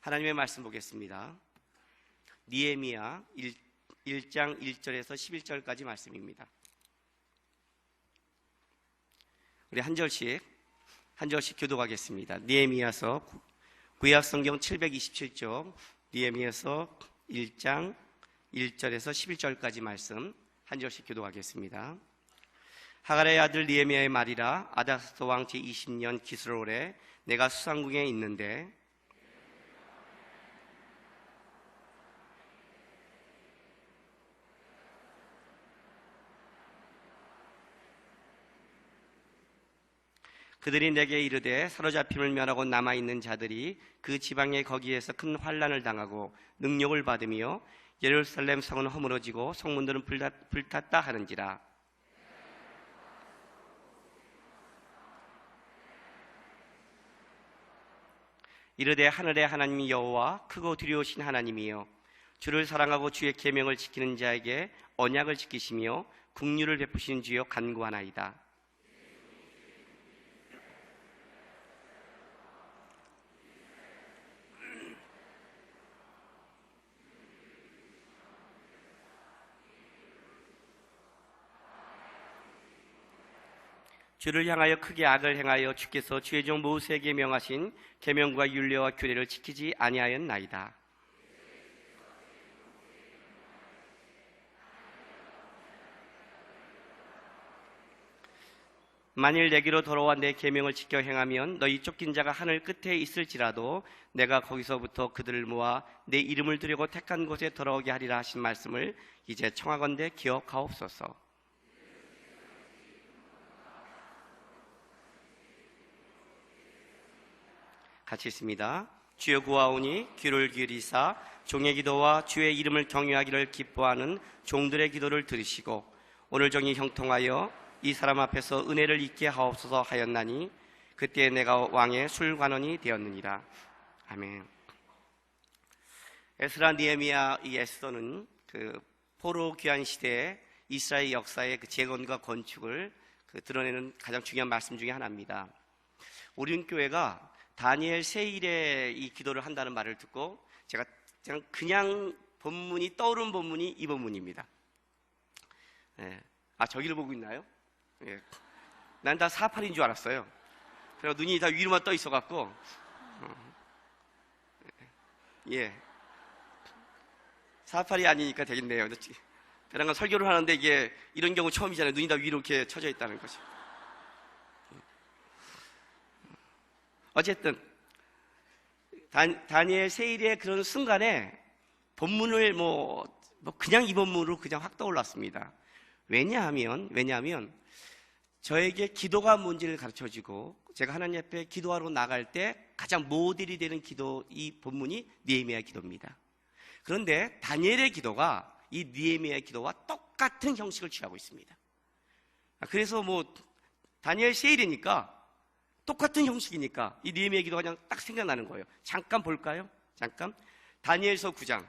하나님의 말씀 보겠습니다. 느헤미야 1장 1절에서 11절까지 말씀입니다. 우리 한 절씩 교독하겠습니다. 느헤미야서 구약성경 727쪽 느헤미야서 1장 1절에서 11절까지 말씀 한 절씩 교독하겠습니다. 하갈의 아들 느헤미야의 말이라. 아다스도 왕 제20년 기스롤에 내가 수상궁에 있는데 그들이 내게 이르되 사로잡힘을 면하고 남아있는 자들이 그 지방에 거기에서 큰 환난을 당하고 능욕을 받으며 예루살렘 성은 허물어지고 성문들은 불탔다 하는지라. 이르되 하늘의 하나님 여호와 크고 두려우신 하나님이여 주를 사랑하고 주의 계명을 지키는 자에게 언약을 지키시며 긍휼을 베푸시는 주여 간구하나이다. 주를 향하여 크게 악을 행하여 주께서 주의 종 모세에게 명하신 계명과 율례와 규례를 지키지 아니하였나이다. 만일 내게로 돌아와 내 계명을 지켜 행하면 너희 쫓긴 자가 하늘 끝에 있을지라도 내가 거기서부터 그들을 모아 내 이름을 두려고 택한 곳에 돌아오게 하리라 하신 말씀을 이제 청하건대 기억하옵소서. 같이 있습니다. 주여 구하오니 귀를 기울이사 종의 기도와 주의 이름을 경외하기를 기뻐하는 종들의 기도를 들으시고 오늘 정이 형통하여 이 사람 앞에서 은혜를 잊게 하옵소서 하였나니 그때 내가 왕의 술관원이 되었느니라. 아멘. 에스라, 느헤미야, 이 에스더는 그 포로 귀환 시대에 이스라엘 역사의 그 재건과 건축을 드러내는 가장 중요한 말씀 중에 하나입니다. 우리 교회가 다니엘 세일의 이 기도를 한다는 말을 듣고 제가 그냥 본문이 떠오른 본문이 이 본문입니다. 저기를 보고 있나요? 난 다 48인 줄 알았어요. 그래서 눈이 다 위로만 떠 있어갖고 예, 48이 아니니까 되겠네요. 베란가 설교를 하는데 이게 이런 경우 처음이잖아요. 눈이 다 위로 이렇게 쳐져 있다는 거죠. 어쨌든 다니엘 세일의 그런 순간에 본문을 그냥 이 본문으로 그냥 확 떠올랐습니다. 왜냐하면 저에게 기도가 뭔지를 가르쳐주고 제가 하나님 앞에 기도하러 나갈 때 가장 모델이 되는 기도, 이 본문이 느헤미야 기도입니다. 그런데 다니엘의 기도가 이 느헤미야의 기도와 똑같은 형식을 취하고 있습니다. 그래서 다니엘 세일이니까 똑같은 형식이니까 이 느헤미야 기도가 그냥 딱 생각나는 거예요. 잠깐 볼까요? 다니엘서 9장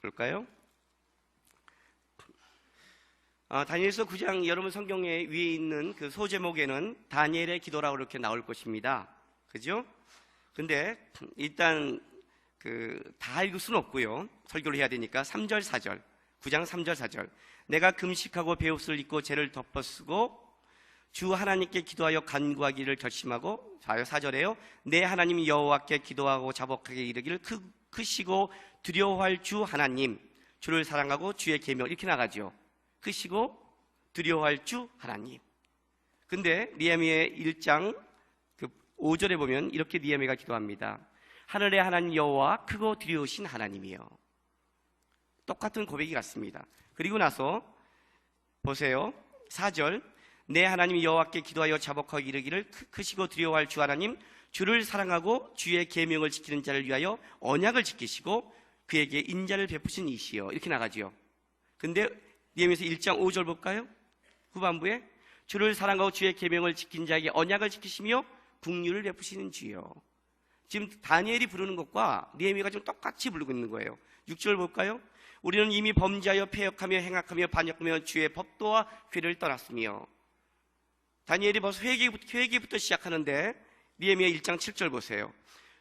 볼까요? 다니엘서 9장 여러분 성경에 위에 있는 그 소제목에는 다니엘의 기도라고 이렇게 나올 것입니다. 그죠? 근데 일단 다 읽을 수는 없고요. 설교를 해야 되니까 3절 4절 9장 3절 4절 내가 금식하고 베옷을 입고 죄를 덮어쓰고 주 하나님께 기도하여 간구하기를 결심하고 4절에요. 내 하나님 여호와께 기도하고 자복하게 이르기를 크시고 두려워할 주 하나님 주를 사랑하고 주의 계명 이렇게 나가죠. 크시고 두려워할 주 하나님. 근데 느헤미야 1장 5절에 보면 이렇게 느헤미야가 기도합니다. 하늘의 하나님 여호와 크고 두려우신 하나님이여. 똑같은 고백이 같습니다. 그리고 나서 보세요. 4절 내 하나님 여호와께 기도하여 자복하고 이르기를 크시고 두려워할 주 하나님 주를 사랑하고 주의 계명을 지키는 자를 위하여 언약을 지키시고 그에게 인자를 베푸신 이시여 이렇게 나가지요. 근데 느헤미야서 1장 5절 볼까요? 후반부에 주를 사랑하고 주의 계명을 지킨 자에게 언약을 지키시며 긍휼을 베푸시는 주여. 지금 다니엘이 부르는 것과 느헤미야가 좀 똑같이 부르고 있는 거예요. 6절 볼까요? 우리는 이미 범죄하여 패역하며 행악하며 반역하며 주의 법도와 규례를 떠났으며. 다니엘이 벌써 회개부터 시작하는데 느헤미야 1장 7절 보세요.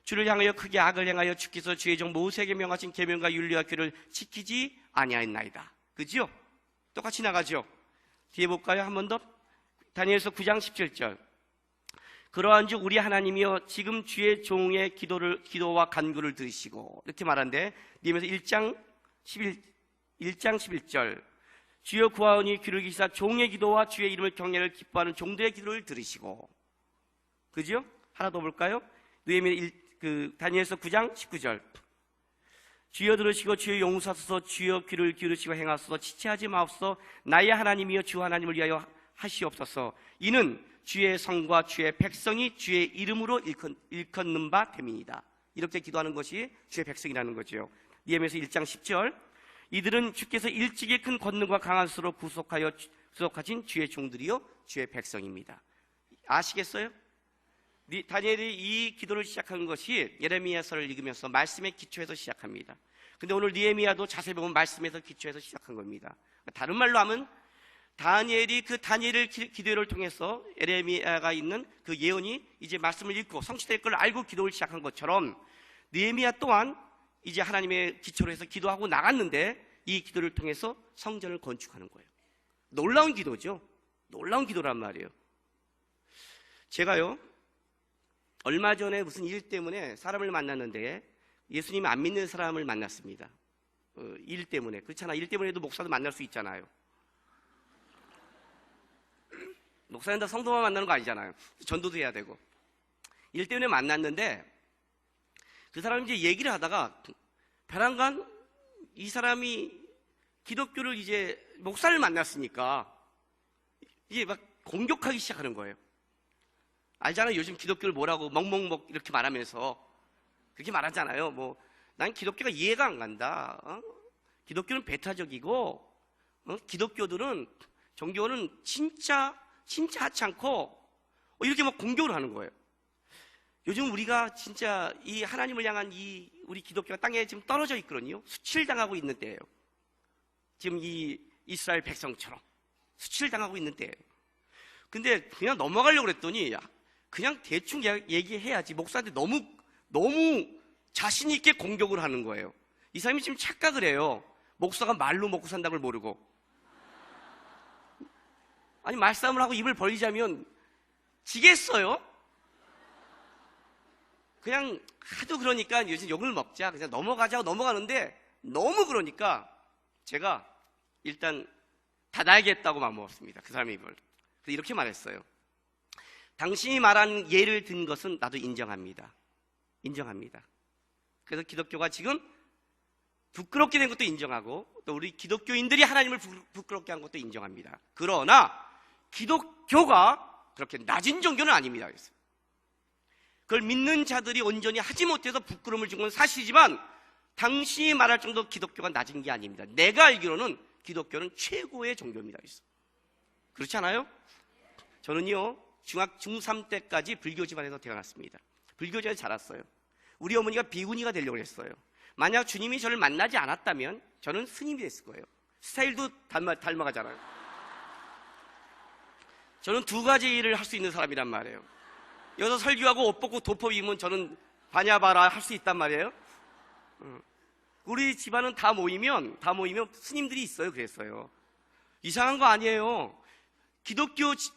주를 향하여 크게 악을 행하여 주께서 주의 종 모세에게 명하신 계명과 윤리와 규를 지키지 아니하였나이다. 그죠? 똑같이 나가죠. 뒤에 볼까요? 한 번 더. 다니엘서 9장 17절. 그러한즉 우리 하나님이여 지금 주의 종의 기도와 간구를 들으시고, 이렇게 말하는데 느헤미야서 1장 11절. 주여 구하오니 귀를 기사 종의 기도와 주의 이름을 경외를 기뻐하는 종들의 기도를 들으시고. 그죠? 하나 더 볼까요? 느헤미야 다니엘서 9장 19절. 주여 들으시고 주여 용서하소서, 주여 귀를 기울이시고 행하소서, 지체하지 마옵소서. 나의 하나님이여 주 하나님을 위하여 하시옵소서. 이는 주의 성과 주의 백성이 주의 이름으로 일컫는 바 됨이니이다. 이렇게 기도하는 것이 주의 백성이라는 거죠. 느헤미야서 1장 10절. 이들은 주께서 일찍이 큰 권능과 강한 수로 구속하신 주의 종들이요 주의 백성입니다. 아시겠어요? 다니엘이 이 기도를 시작한 것이 예레미야서를 읽으면서 말씀의 기초에서 시작합니다. 근데 오늘 느헤미야도 자세히 보면 말씀에서 기초에서 시작한 겁니다. 다른 말로 하면 다니엘이 그 다니엘을 기도를 통해서 예레미야가 있는 그 예언이 이제 말씀을 읽고 성취될 걸 알고 기도를 시작한 것처럼 느헤미야 또한 이제 하나님의 기초로 해서 기도하고 나갔는데 이 기도를 통해서 성전을 건축하는 거예요. 놀라운 기도죠. 놀라운 기도란 말이에요. 제가요 얼마 전에 무슨 일 때문에 사람을 만났는데 예수님 안 믿는 사람을 만났습니다. 일 때문에. 그렇잖아. 일 때문에도 목사도 만날 수 있잖아요. 목사는 다 성도만 만나는 거 아니잖아요. 전도도 해야 되고. 일 때문에 만났는데 그 사람이 이제 얘기를 하다가 벼랑간 이 사람이 기독교를 이제 목사를 만났으니까 이제 막 공격하기 시작하는 거예요. 알잖아요. 요즘 기독교를 뭐라고 먹먹먹 이렇게 말하면서 그렇게 말하잖아요. 뭐 난 기독교가 이해가 안 간다. 기독교는 배타적이고 기독교들은 종교는 진짜 하찮고 이렇게 막 공격을 하는 거예요. 요즘 우리가 진짜 이 하나님을 향한 이 우리 기독교가 땅에 지금 떨어져 있거든요. 수치당하고 있는 때예요. 지금 이 이스라엘 백성처럼 수치당하고 있는 때예요. 근데 그냥 넘어가려고 그랬더니 그냥 대충 얘기해야지. 목사한테 너무 자신 있게 공격을 하는 거예요. 이 사람이 지금 착각을 해요. 목사가 말로 먹고 산다는 걸 모르고. 아니 말싸움을 하고 입을 벌리자면 지겠어요? 그냥 하도 그러니까 요즘 욕을 먹자 그냥 넘어가자고 넘어가는데 너무 그러니까 제가 일단 닫아야겠다고 마음먹었습니다. 그 사람의 입을. 그래서 이렇게 말했어요. 당신이 말한 예를 든 것은 나도 인정합니다. 그래서 기독교가 지금 부끄럽게 된 것도 인정하고 또 우리 기독교인들이 하나님을 부끄럽게 한 것도 인정합니다. 그러나 기독교가 그렇게 낮은 종교는 아닙니다. 그래서 그걸 믿는 자들이 온전히 하지 못해서 부끄러움을 준 건 사실이지만 당신이 말할 정도 기독교가 낮은 게 아닙니다. 내가 알기로는 기독교는 최고의 종교입니다. 그래서. 그렇지 않아요? 저는요 중3 때까지 불교 집안에서 태어났습니다. 불교 집안에서 자랐어요. 우리 어머니가 비구니가 되려고 했어요. 만약 주님이 저를 만나지 않았다면 저는 스님이 됐을 거예요. 스타일도 닮아가잖아요. 저는 두 가지 일을 할 수 있는 사람이란 말이에요. 여기서 설교하고 옷 벗고 도포 입으면 저는 바냐바라 할 수 있단 말이에요. 우리 집안은 다 모이면 스님들이 있어요. 그랬어요. 이상한 거 아니에요.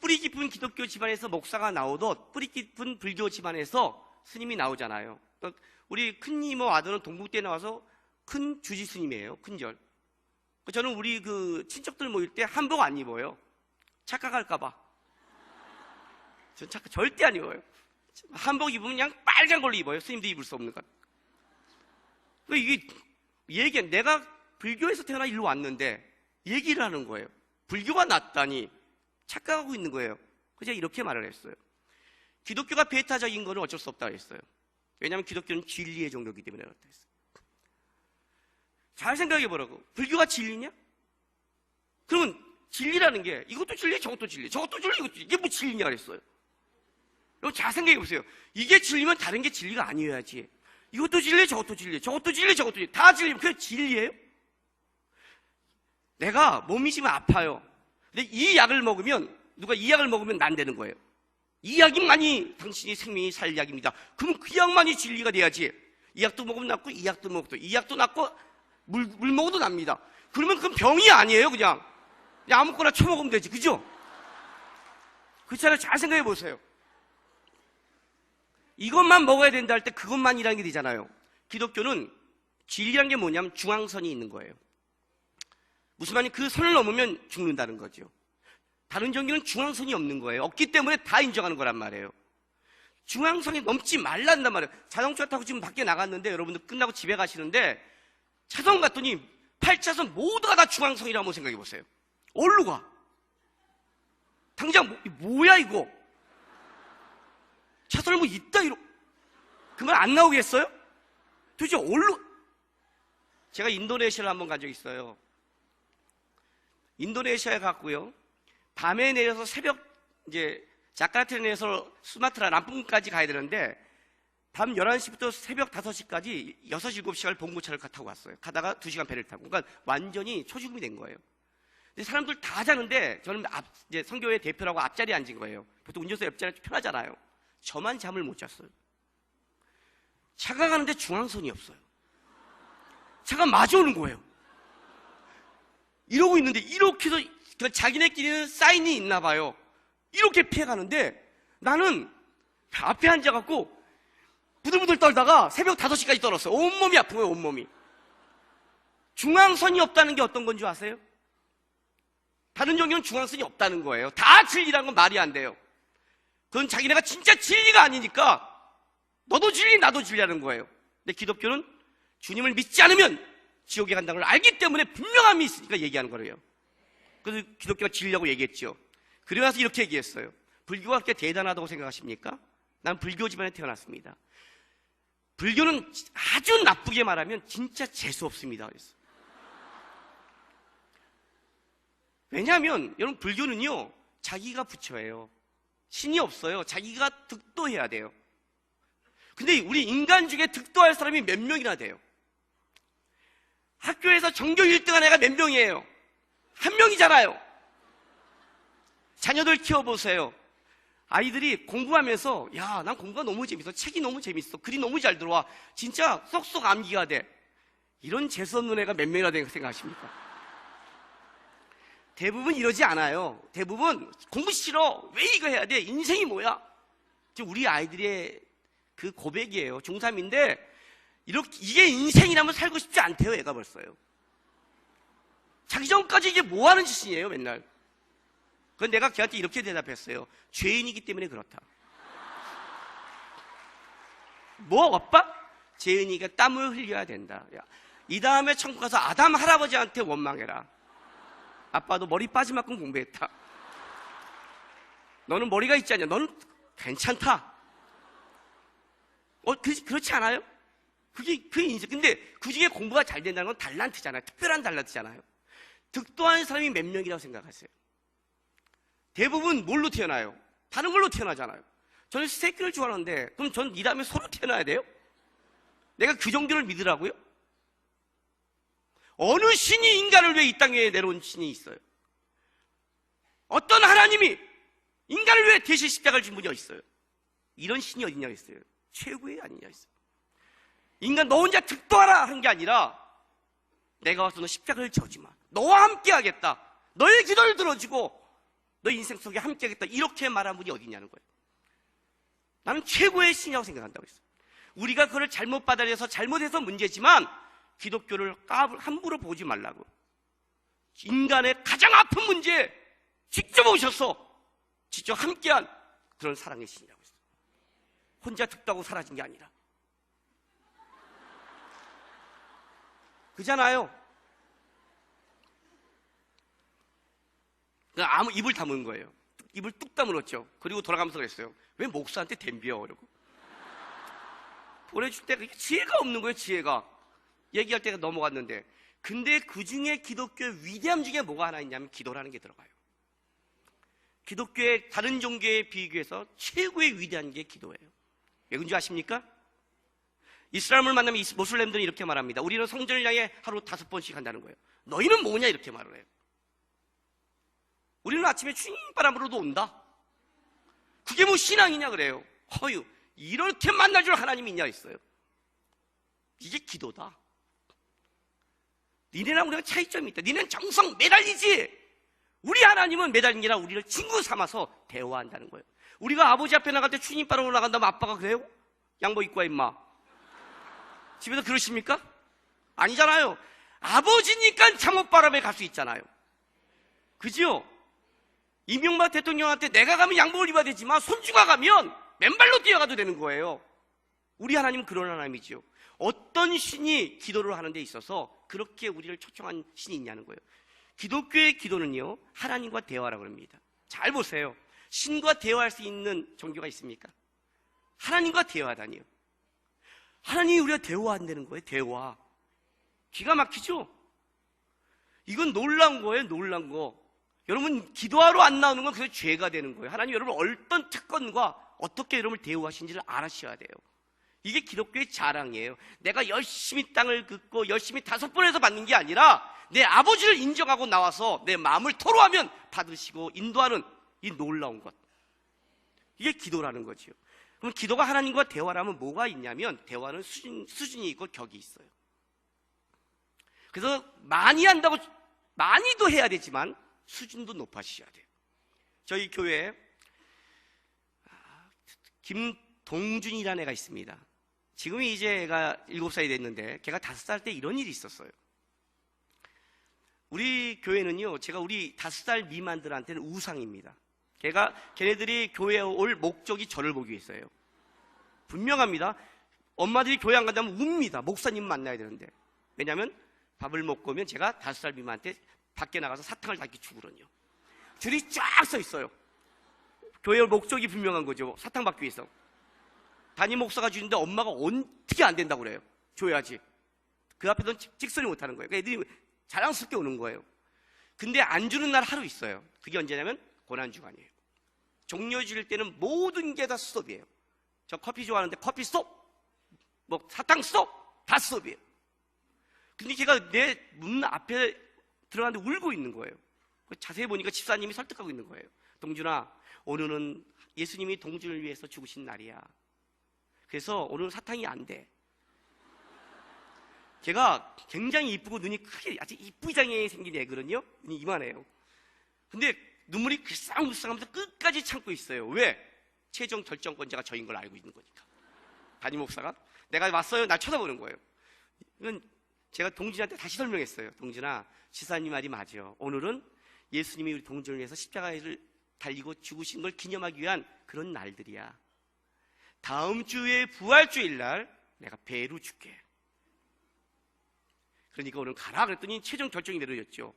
뿌리 깊은 기독교 집안에서 목사가 나오듯 뿌리 깊은 불교 집안에서 스님이 나오잖아요. 우리 큰 이모 아들은 동국대에 나와서 큰 주지 스님이에요. 큰절. 저는 우리 그 친척들 모일 때 한복 안 입어요. 착각할까봐. 전 절대 안 입어요. 한복 입으면 그냥 빨간 걸로 입어요. 스님도 입을 수 없는 것. 이게 내가 불교에서 태어나 일로 왔는데 얘기를 하는 거예요. 불교가 낫다니 착각하고 있는 거예요. 그래서 이렇게 말을 했어요. 기독교가 배타적인 거는 어쩔 수 없다고 했어요. 왜냐하면 기독교는 진리의 종교이기 때문에 그렇다 했어요. 잘 생각해 보라고. 불교가 진리냐? 그러면 진리라는 게 이것도 진리, 저것도 진리, 저것도 진리, 이것도 진리. 이게 뭐 진리냐 그랬어요. 여러분 잘 생각해 보세요. 이게 진리면 다른 게 진리가 아니어야지. 이것도 진리, 저것도 진리, 저것도 진리, 저것도 진리. 다 진리면 그게 진리예요? 내가 몸이 지금 아파요. 근데 이 약을 먹으면, 누가 이 약을 먹으면 난 되는 거예요. 이 약만이 당신이 생명이 살 약입니다. 그럼 그 약만이 진리가 돼야지. 이 약도 먹으면 낫고, 이 약도 먹어도, 이 약도 낫고, 물 먹어도 납니다. 그러면 그건 병이 아니에요, 그냥 아무거나 쳐먹으면 되지, 그죠? 그렇잖아요. 잘 생각해 보세요. 이것만 먹어야 된다 할 때 그것만이라는 게 되잖아요. 기독교는 진리란 게 뭐냐면 중앙선이 있는 거예요. 무슨 말이냐면 그 선을 넘으면 죽는다는 거죠. 다른 종교는 중앙선이 없는 거예요. 없기 때문에 다 인정하는 거란 말이에요. 중앙선이 넘지 말란단 말이에요. 자동차 타고 지금 밖에 나갔는데 여러분들 끝나고 집에 가시는데 차선 갔더니 8차선 모두가 다 중앙선이라고 한번 생각해 보세요. 어디로 가? 당장 뭐야 이거? 차선을 뭐 있다 이러. 그 말 안 나오겠어요? 도대체 어디로? 제가 인도네시아를 한번 간 적이 있어요. 인도네시아에 갔고요. 밤에 내려서 새벽 이제 자카르타에 내려서 수마트라 람pun까지 가야 되는데 밤 11시부터 새벽 5시까지 6, 7시간을 봉고차를 타고 갔어요. 가다가 2시간 배를 타고. 그러니까 완전히 초죽음이 된 거예요. 근데 사람들 다 자는데 저는 이제 선교회 대표라고 앞자리에 앉은 거예요. 보통 운전석 옆자리 편하잖아요. 저만 잠을 못 잤어요. 차가 가는데 중앙선이 없어요. 차가 마주오는 거예요. 이러고 있는데 이렇게 해서 자기네끼리는 사인이 있나 봐요. 이렇게 피해가는데 나는 앞에 앉아갖고 부들부들 떨다가 새벽 5시까지 떨었어요. 온몸이 아픈 거예요, 온몸이. 중앙선이 없다는 게 어떤 건지 아세요? 다른 종교는 중앙선이 없다는 거예요. 다 진리라는 건 말이 안 돼요. 그건 자기네가 진짜 진리가 아니니까 너도 진리 나도 진리라는 거예요. 근데 기독교는 주님을 믿지 않으면 지옥에 간다는 걸 알기 때문에 분명함이 있으니까 얘기하는 거예요. 그래서 기독교가 진리라고 얘기했죠. 그래서 이렇게 얘기했어요. 불교가 그렇게 대단하다고 생각하십니까? 난 불교 집안에 태어났습니다. 불교는 아주 나쁘게 말하면 진짜 재수 없습니다. 그랬어요. 왜냐하면 여러분 불교는요 자기가 부처예요. 신이 없어요. 자기가 득도해야 돼요. 근데 우리 인간 중에 득도할 사람이 몇 명이나 돼요? 학교에서 전교 1등한 애가 몇 명이에요? 한 명이잖아요. 자녀들 키워보세요. 아이들이 공부하면서 야, 난 공부가 너무 재밌어. 책이 너무 재밌어. 글이 너무 잘 들어와. 진짜 쏙쏙 암기가 돼. 이런 재수없는 애가 몇 명이나 되는 생각하십니까? 대부분 이러지 않아요. 대부분 공부 싫어. 왜 이거 해야 돼? 인생이 뭐야? 지금 우리 아이들의 그 고백이에요. 중3인데 이게 인생이라면 살고 싶지 않대요. 애가 벌써요. 자기 전까지 이게 뭐 하는 짓이에요 맨날. 그건 내가 걔한테 이렇게 대답했어요. 죄인이기 때문에 그렇다. 뭐 아빠? 죄인이가 땀을 흘려야 된다. 야, 이 다음에 천국 가서 아담 할아버지한테 원망해라. 아빠도 머리 빠지만큼 공부했다. 너는 머리가 있지 않냐? 너는 괜찮다. 그렇지 않아요? 그게 인생. 근데 그 중에 공부가 잘 된다는 건 달란트잖아요. 특별한 달란트잖아요. 득도하는 사람이 몇 명이라고 생각하세요? 대부분 뭘로 태어나요? 다른 걸로 태어나잖아요. 저는 스테이크를 좋아하는데 그럼 전 이 다음에 소로 태어나야 돼요? 내가 그 정도를 믿으라고요? 어느 신이 인간을 위해 이 땅에 내려온 신이 있어요? 어떤 하나님이 인간을 위해 대신 십자가를 진 분이 어디 있어요? 이런 신이 어디냐 했어요? 최고의 아니냐 했어요. 인간 너 혼자 득도하라 한 게 아니라 내가 와서 너 십자가를 져지 마. 너와 함께 하겠다. 너의 기도를 들어주고 너 인생 속에 함께 하겠다. 이렇게 말한 분이 어디냐는 거예요. 나는 최고의 신이라고 생각한다고 했어요. 우리가 그걸 잘못 받아들여서 잘못해서 문제지만 기독교를 함부로 보지 말라고. 인간의 가장 아픈 문제에 직접 오셔서 직접 함께한 그런 사랑의 신이라고 했어요. 혼자 득도하고 사라진 게 아니라. 그잖아요. 아무 입을 다문 거예요. 입을 뚝 다물었죠. 그리고 돌아가면서 그랬어요. 왜 목사한테 덤벼? 이러고. 보내줄 때가 지혜가 없는 거예요. 지혜가. 얘기할 때가 넘어갔는데. 근데 그 중에 기독교의 위대함 중에 뭐가 하나 있냐면 기도라는 게 들어가요. 기독교의 다른 종교에 비교해서 최고의 위대한 게 기도예요. 왜 그런지 아십니까? 이슬람을 만나면 모슬렘들은 이렇게 말합니다. 우리는 성전을 향해 하루 5번씩 한다는 거예요. 너희는 뭐냐 이렇게 말을 해요. 우리는 아침에 추임바람으로도 온다. 그게 뭐 신앙이냐 그래요. 허유, 이렇게 만날 줄 하나님이 있냐 했어요. 이게 기도다. 니네랑 우리가 차이점이 있다. 니네는 정성 매달리지. 우리 하나님은 매달린 게 아니라 우리를 친구 삼아서 대화한다는 거예요. 우리가 아버지 앞에 나갈 때 추임바람으로 나간다면 아빠가 그래요? 양복 입고 와 임마. 집에서 그러십니까? 아니잖아요. 아버지니까 잠옷바람에 갈 수 있잖아요. 그죠? 이명박 대통령한테 내가 가면 양복을 입어야 되지만 손주가 가면 맨발로 뛰어가도 되는 거예요. 우리 하나님은 그런 하나님이죠. 어떤 신이 기도를 하는 데 있어서 그렇게 우리를 초청한 신이 있냐는 거예요. 기독교의 기도는요, 하나님과 대화라고 합니다. 잘 보세요. 신과 대화할 수 있는 종교가 있습니까? 하나님과 대화하다니요. 하나님이 우리가 대화한다는 거예요. 대화. 기가 막히죠? 이건 놀라운 거예요. 놀라운 거. 여러분 기도하러 안 나오는 건 그게 죄가 되는 거예요. 하나님 여러분 어떤 특권과 어떻게 여러분을 대우하신지를 알아셔야 돼요. 이게 기독교의 자랑이에요. 내가 열심히 땅을 긋고 열심히 5번에서 받는 게 아니라 내 아버지를 인정하고 나와서 내 마음을 토로하면 받으시고 인도하는 이 놀라운 것. 이게 기도라는 거죠. 그럼 기도가 하나님과 대화라면 뭐가 있냐면 대화는 수준이 있고 격이 있어요. 그래서 많이 한다고 많이도 해야 되지만 수준도 높아지셔야 돼요. 저희 교회에 김동준이라는 애가 있습니다. 지금이 이제 애가 7살이 됐는데 걔가 5살 때 이런 일이 있었어요. 우리 교회는요, 제가 우리 5살 미만들한테는 우상입니다. 걔네들이 교회에 올 목적이 저를 보기 위해서예요. 분명합니다. 엄마들이 교회 안 간다면 웁니다. 목사님 만나야 되는데. 왜냐하면 밥을 먹고 오면 제가 5살 미만한테 밖에 나가서 사탕을 다 이렇게 주거든요. 줄이 쫙 서 있어요. 교회 올 목적이 분명한 거죠. 사탕 받기 위해서. 담임 목사가 주는데 엄마가 어떻게 안 된다고 그래요. 줘야지. 그 앞에서는 찍소리 못 하는 거예요. 그러니까 애들이 자랑스럽게 오는 거예요. 근데 안 주는 날 하루 있어요. 그게 언제냐면 고난주간이에요. 종려주일 때는 모든 게 다 스톱이에요. 저 커피 좋아하는데 커피 스톱, 뭐 사탕 스톱, 다 스톱이에요. 근데 걔가 내 문 앞에 들어갔는데 울고 있는 거예요. 자세히 보니까 집사님이 설득하고 있는 거예요. 동준아, 오늘은 예수님이 동준을 위해서 죽으신 날이야. 그래서 오늘은 사탕이 안 돼. 걔가 굉장히 이쁘고 눈이 크게 아주 이쁘장하게 생긴 애거든요. 눈이 이만해요. 근데 눈물이 글썽글썽하면서 끝까지 참고 있어요. 왜? 최종 결정권자가 저인 걸 알고 있는 거니까. 담임 목사가 내가 왔어요. 날 쳐다보는 거예요. 이건 제가 동준한테 다시 설명했어요. 동준아, 지사님 말이 맞아. 오늘은 예수님이 우리 동준을 위해서 십자가를 달리고 죽으신 걸 기념하기 위한 그런 날들이야. 다음 주에 부활주일 날 내가 배로 줄게. 그러니까 오늘 가라 그랬더니 최종 결정이 내려졌죠.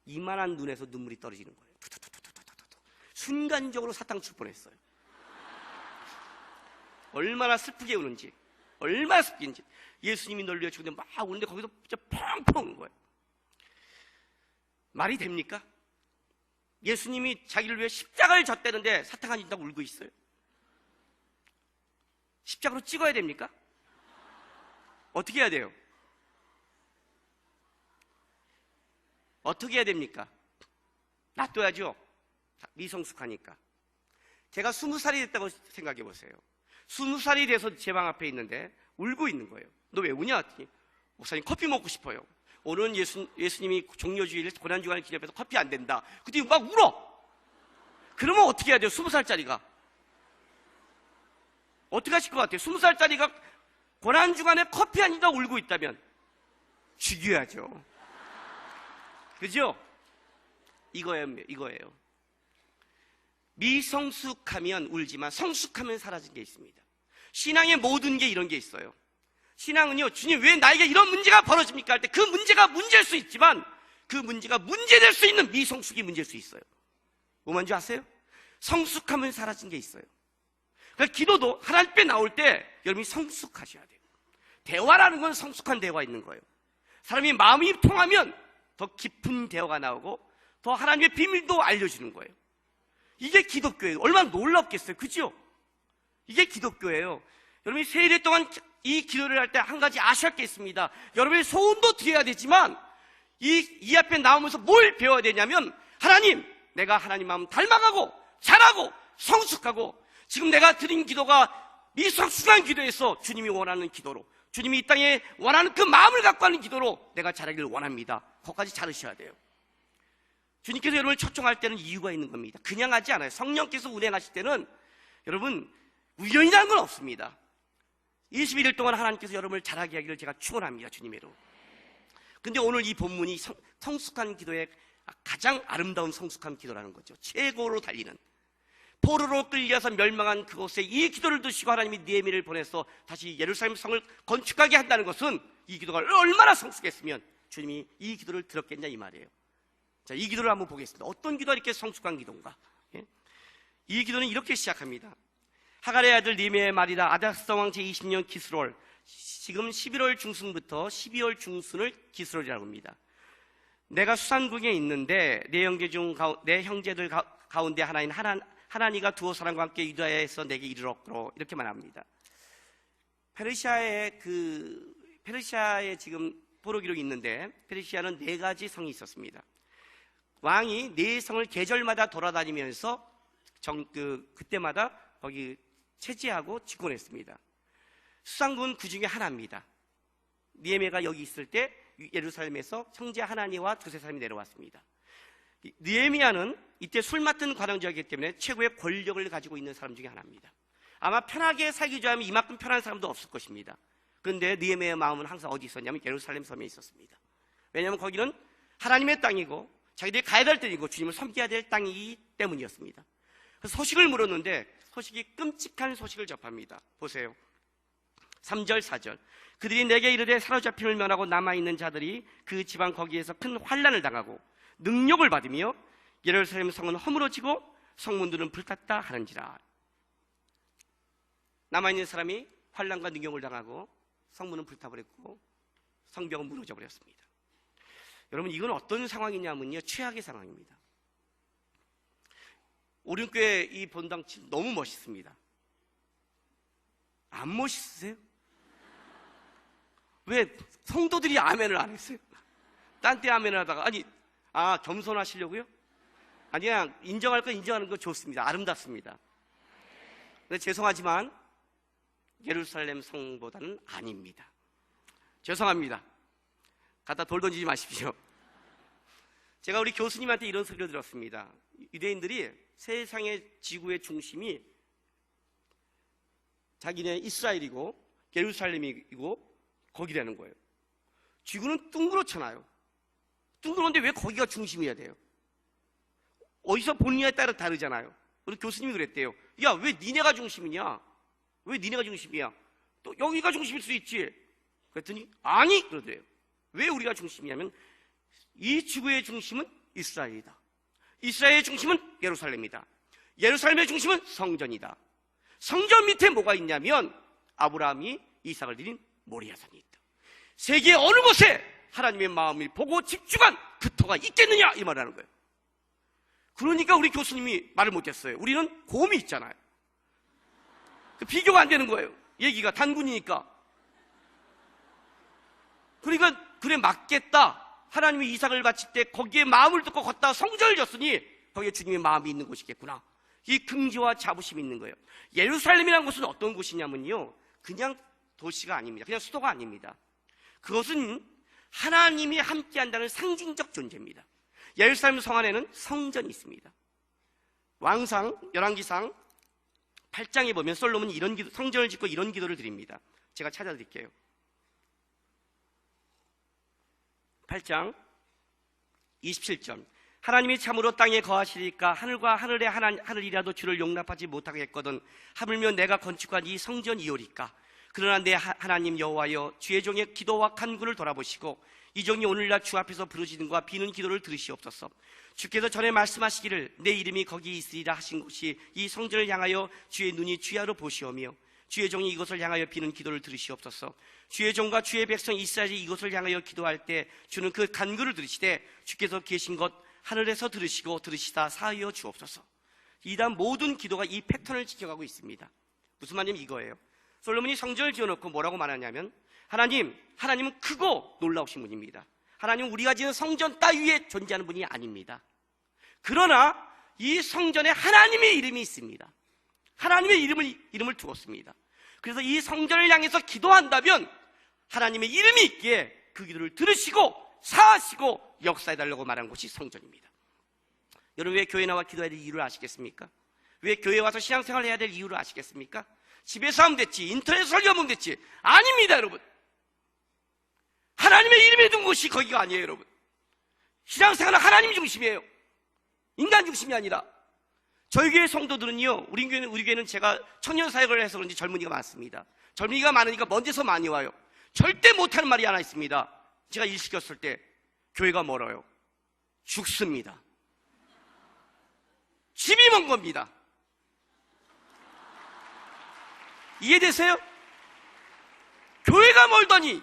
이만한 눈에서 눈물이 떨어지는 거예요. 투투투투투투투. 순간적으로 사탕 줄 뻔했어요. 얼마나 슬프게 우는지, 얼마나 슬픈지. 예수님이 널 위해 죽는데 막 우는데 거기서 진짜 펑펑 우는 거예요. 말이 됩니까? 예수님이 자기를 위해 십자가를 졌다는데 사탕 안 준다고 울고 있어요. 십자가로 찍어야 됩니까? 어떻게 해야 돼요? 어떻게 해야 됩니까? 놔둬야죠. 미성숙하니까. 제가 20살이 됐다고 생각해 보세요. 20살이 돼서 제 방 앞에 있는데 울고 있는 거예요. 너 왜 우냐? 목사님 커피 먹고 싶어요. 오늘은 예수님이 종려주일 고난주간을 기념해서 커피 안 된다. 근데 막 울어. 그러면 어떻게 해야 돼요? 20살짜리가. 어떻게 하실 것 같아요? 20살짜리가 고난주간에 커피 안 준다고 울고 있다면 죽여야죠. 그죠? 이거예요. 미성숙하면 울지만 성숙하면 사라진 게 있습니다. 신앙의 모든 게 이런 게 있어요. 신앙은요, 주님 왜 나에게 이런 문제가 벌어집니까? 할 때 그 문제가 문제일 수 있지만 그 문제가 문제될 수 있는 미성숙이 문제일 수 있어요. 뭐 뭔지 아세요? 성숙하면 사라진 게 있어요. 그러니까 기도도 하나님 앞에 나올 때 여러분이 성숙하셔야 돼요. 대화라는 건 성숙한 대화가 있는 거예요. 사람이 마음이 통하면 더 깊은 대화가 나오고 더 하나님의 비밀도 알려주는 거예요. 이게 기독교예요. 얼마나 놀랍겠어요. 그죠? 이게 기독교예요. 여러분이 세일에 동안 이 기도를 할 때 한 가지 아셔야 할 게 있습니다. 여러분의 소원도 드려야 되지만 이 앞에 나오면서 뭘 배워야 되냐면, 하나님, 내가 하나님 마음 닮아가고 잘하고 성숙하고 지금 내가 드린 기도가 미성숙한 기도에서 주님이 원하는 기도로, 주님이 이 땅에 원하는 그 마음을 갖고 하는 기도로 내가 자라기를 원합니다. 거기까지 자르셔야 돼요. 주님께서 여러분을 초청할 때는 이유가 있는 겁니다. 그냥 하지 않아요. 성령께서 운행하실 때는 여러분 우연이라는 건 없습니다. 21일 동안 하나님께서 여러분을 자라게 하기를 제가 축원합니다. 주님의로. 근데 오늘 이 본문이 성숙한 기도의 가장 아름다운 성숙한 기도라는 거죠. 최고로 달리는, 포로로 끌려서 멸망한 그곳에 이 기도를 드시고 하나님이 느헤미야를 보내서 다시 예루살렘 성을 건축하게 한다는 것은 이 기도가 얼마나 성숙했으면 주님이 이 기도를 들었겠냐 이 말이에요. 자, 이 기도를 한번 보겠습니다. 어떤 기도가 이렇게 성숙한 기도인가? 예? 이 기도는 이렇게 시작합니다. 하갈의 아들 느헤미야의 말이다. 아닥스다 왕 제20년 기스롤, 지금 11월 중순부터 12월 중순을 기스롤이라고 합니다. 내가 수산궁에 있는데 내 형제들 가운데 하나인 하나니가 두어 사람과 함께 유다야에서 내게 이르렀고, 이렇게 말합니다. 페르시아에 지금 포로 기록이 있는데, 페르시아는 4가지 성이 있었습니다. 왕이 4성을 계절마다 돌아다니면서 그때마다 거기 체제하고 집권했습니다. 수산군 그 중에 하나입니다. 느헤미야가 여기 있을 때 예루살렘에서 형제 하나니와 두세 사람이 내려왔습니다. 느헤미야는 이때 술 맡은 관원장이기 때문에 최고의 권력을 가지고 있는 사람 중에 하나입니다. 아마 편하게 살기 좋아하면 이만큼 편한 사람도 없을 것입니다. 그런데 느헤미야의 마음은 항상 어디 있었냐면 예루살렘 섬에 있었습니다. 왜냐하면 거기는 하나님의 땅이고 자기들이 가야 될 땅이고 주님을 섬겨야 될 땅이기 때문이었습니다. 그래서 소식을 물었는데 소식이 끔찍한 소식을 접합니다. 보세요. 3절 4절, 그들이 내게 이르되 사로잡힘을 면하고 남아있는 자들이 그 지방 거기에서 큰 환난을 당하고 능력을 받으며 예루살렘 성은 허물어지고 성문들은 불탔다 하는지라. 남아있는 사람이 환난과 능력을 당하고 성문은 불타버렸고 성벽은 무너져 버렸습니다. 여러분, 이건 어떤 상황이냐면요, 최악의 상황입니다. 오륜교회 이 본당치 너무 멋있습니다. 안 멋있으세요? 왜 성도들이 아멘을 안 했어요? 딴 때 아멘을 하다가 겸손하시려고요? 아니야, 인정할 건 인정하는 거 좋습니다. 아름답습니다. 근데 죄송하지만 예루살렘 성보다는 아닙니다. 죄송합니다. 갖다 돌 던지지 마십시오. 제가 우리 교수님한테 이런 소리를 들었습니다. 유대인들이 세상의 지구의 중심이 자기네 이스라엘이고 예루살렘이고 거기라는 거예요. 지구는 둥그렇잖아요. 둥그런데 왜 거기가 중심이어야 돼요? 어디서 보느냐에 따라 다르잖아요. 우리 교수님이 그랬대요. 야, 왜 니네가 중심이냐? 왜 니네가 중심이야? 또 여기가 중심일 수 있지. 그랬더니 아니! 그러더래요. 왜 우리가 중심이냐면 이 지구의 중심은 이스라엘이다. 이스라엘의 중심은 예루살렘이다. 예루살렘의 중심은 성전이다. 성전 밑에 뭐가 있냐면 아브라함이 이삭을 드린 모리아산이 있다. 세계 어느 곳에 하나님의 마음을 보고 집중한 그 터가 있겠느냐 이 말을 하는 거예요. 그러니까 우리 교수님이 말을 못했어요. 우리는 곰이 있잖아요. 비교가 안 되는 거예요. 얘기가 단군이니까. 그러니까 그래 맞겠다. 하나님이 이삭을 바칠 때 거기에 마음을 듣고 걷다 성전을 졌으니 거기에 주님의 마음이 있는 곳이겠구나. 이 긍지와 자부심이 있는 거예요. 예루살렘이라는 곳은 어떤 곳이냐면요, 그냥 도시가 아닙니다. 그냥 수도가 아닙니다. 그것은 하나님이 함께한다는 상징적 존재입니다. 예루살렘 성 안에는 성전이 있습니다. 왕상 열왕기상 8장에 보면 솔로몬이 이런 기도, 성전을 짓고 이런 기도를 드립니다. 제가 찾아드릴게요. 8장 27절, 하나님이 참으로 땅에 거하시리까 하늘과 하늘의 하늘이라도 주를 용납하지 못하겠거든 하물며 내가 건축한 이 성전이오리까. 그러나 내 하나님 여호와여, 주의 종의 기도와 간구를 돌아보시고 이 종이 오늘날 주 앞에서 부르짖는 것과 비는 기도를 들으시옵소서. 주께서 전에 말씀하시기를 내 이름이 거기 있으리라 하신 곳이 이 성전을 향하여 주의 눈이 주야로 보시오며 주의 종이 이것을 향하여 비는 기도를 들으시옵소서. 주의 종과 주의 백성 이스라엘이 이것을 향하여 기도할 때 주는 그 간구를 들으시되 주께서 계신 것 하늘에서 들으시고 들으시다 사하여 주옵소서. 이단 모든 기도가 이 패턴을 지켜가고 있습니다. 무슨 말이냐면 이거예요. 솔로몬이 성전을 지어놓고 뭐라고 말하냐면, 하나님은 크고 놀라우신 분입니다. 하나님은 우리가 지은 성전 따위에 존재하는 분이 아닙니다. 그러나 이 성전에 하나님의 이름이 있습니다. 하나님의 이름을 두었습니다. 그래서 이 성전을 향해서 기도한다면 하나님의 이름이 있기에 그 기도를 들으시고 사하시고 역사해달라고 말한 곳이 성전입니다. 여러분, 왜 교회 나와 기도해야 될 이유를 아시겠습니까? 왜 교회 와서 신앙생활 해야 될 이유를 아시겠습니까? 집에서 하면 됐지, 인터넷 설교하면 됐지. 아닙니다, 여러분. 하나님의 이름에 둔 곳이 거기가 아니에요, 여러분. 신앙생활은 하나님 중심이에요. 인간 중심이 아니라. 저희 교회 성도들은요, 우리 교회는 제가 청년 사역을 해서 그런지 젊은이가 많습니다. 젊은이가 많으니까 먼 데서 많이 와요. 절대 못하는 말이 하나 있습니다. 제가 일 시켰을 때, 교회가 멀어요. 죽습니다. 집이 먼 겁니다. 이해되세요? 교회가 멀다니.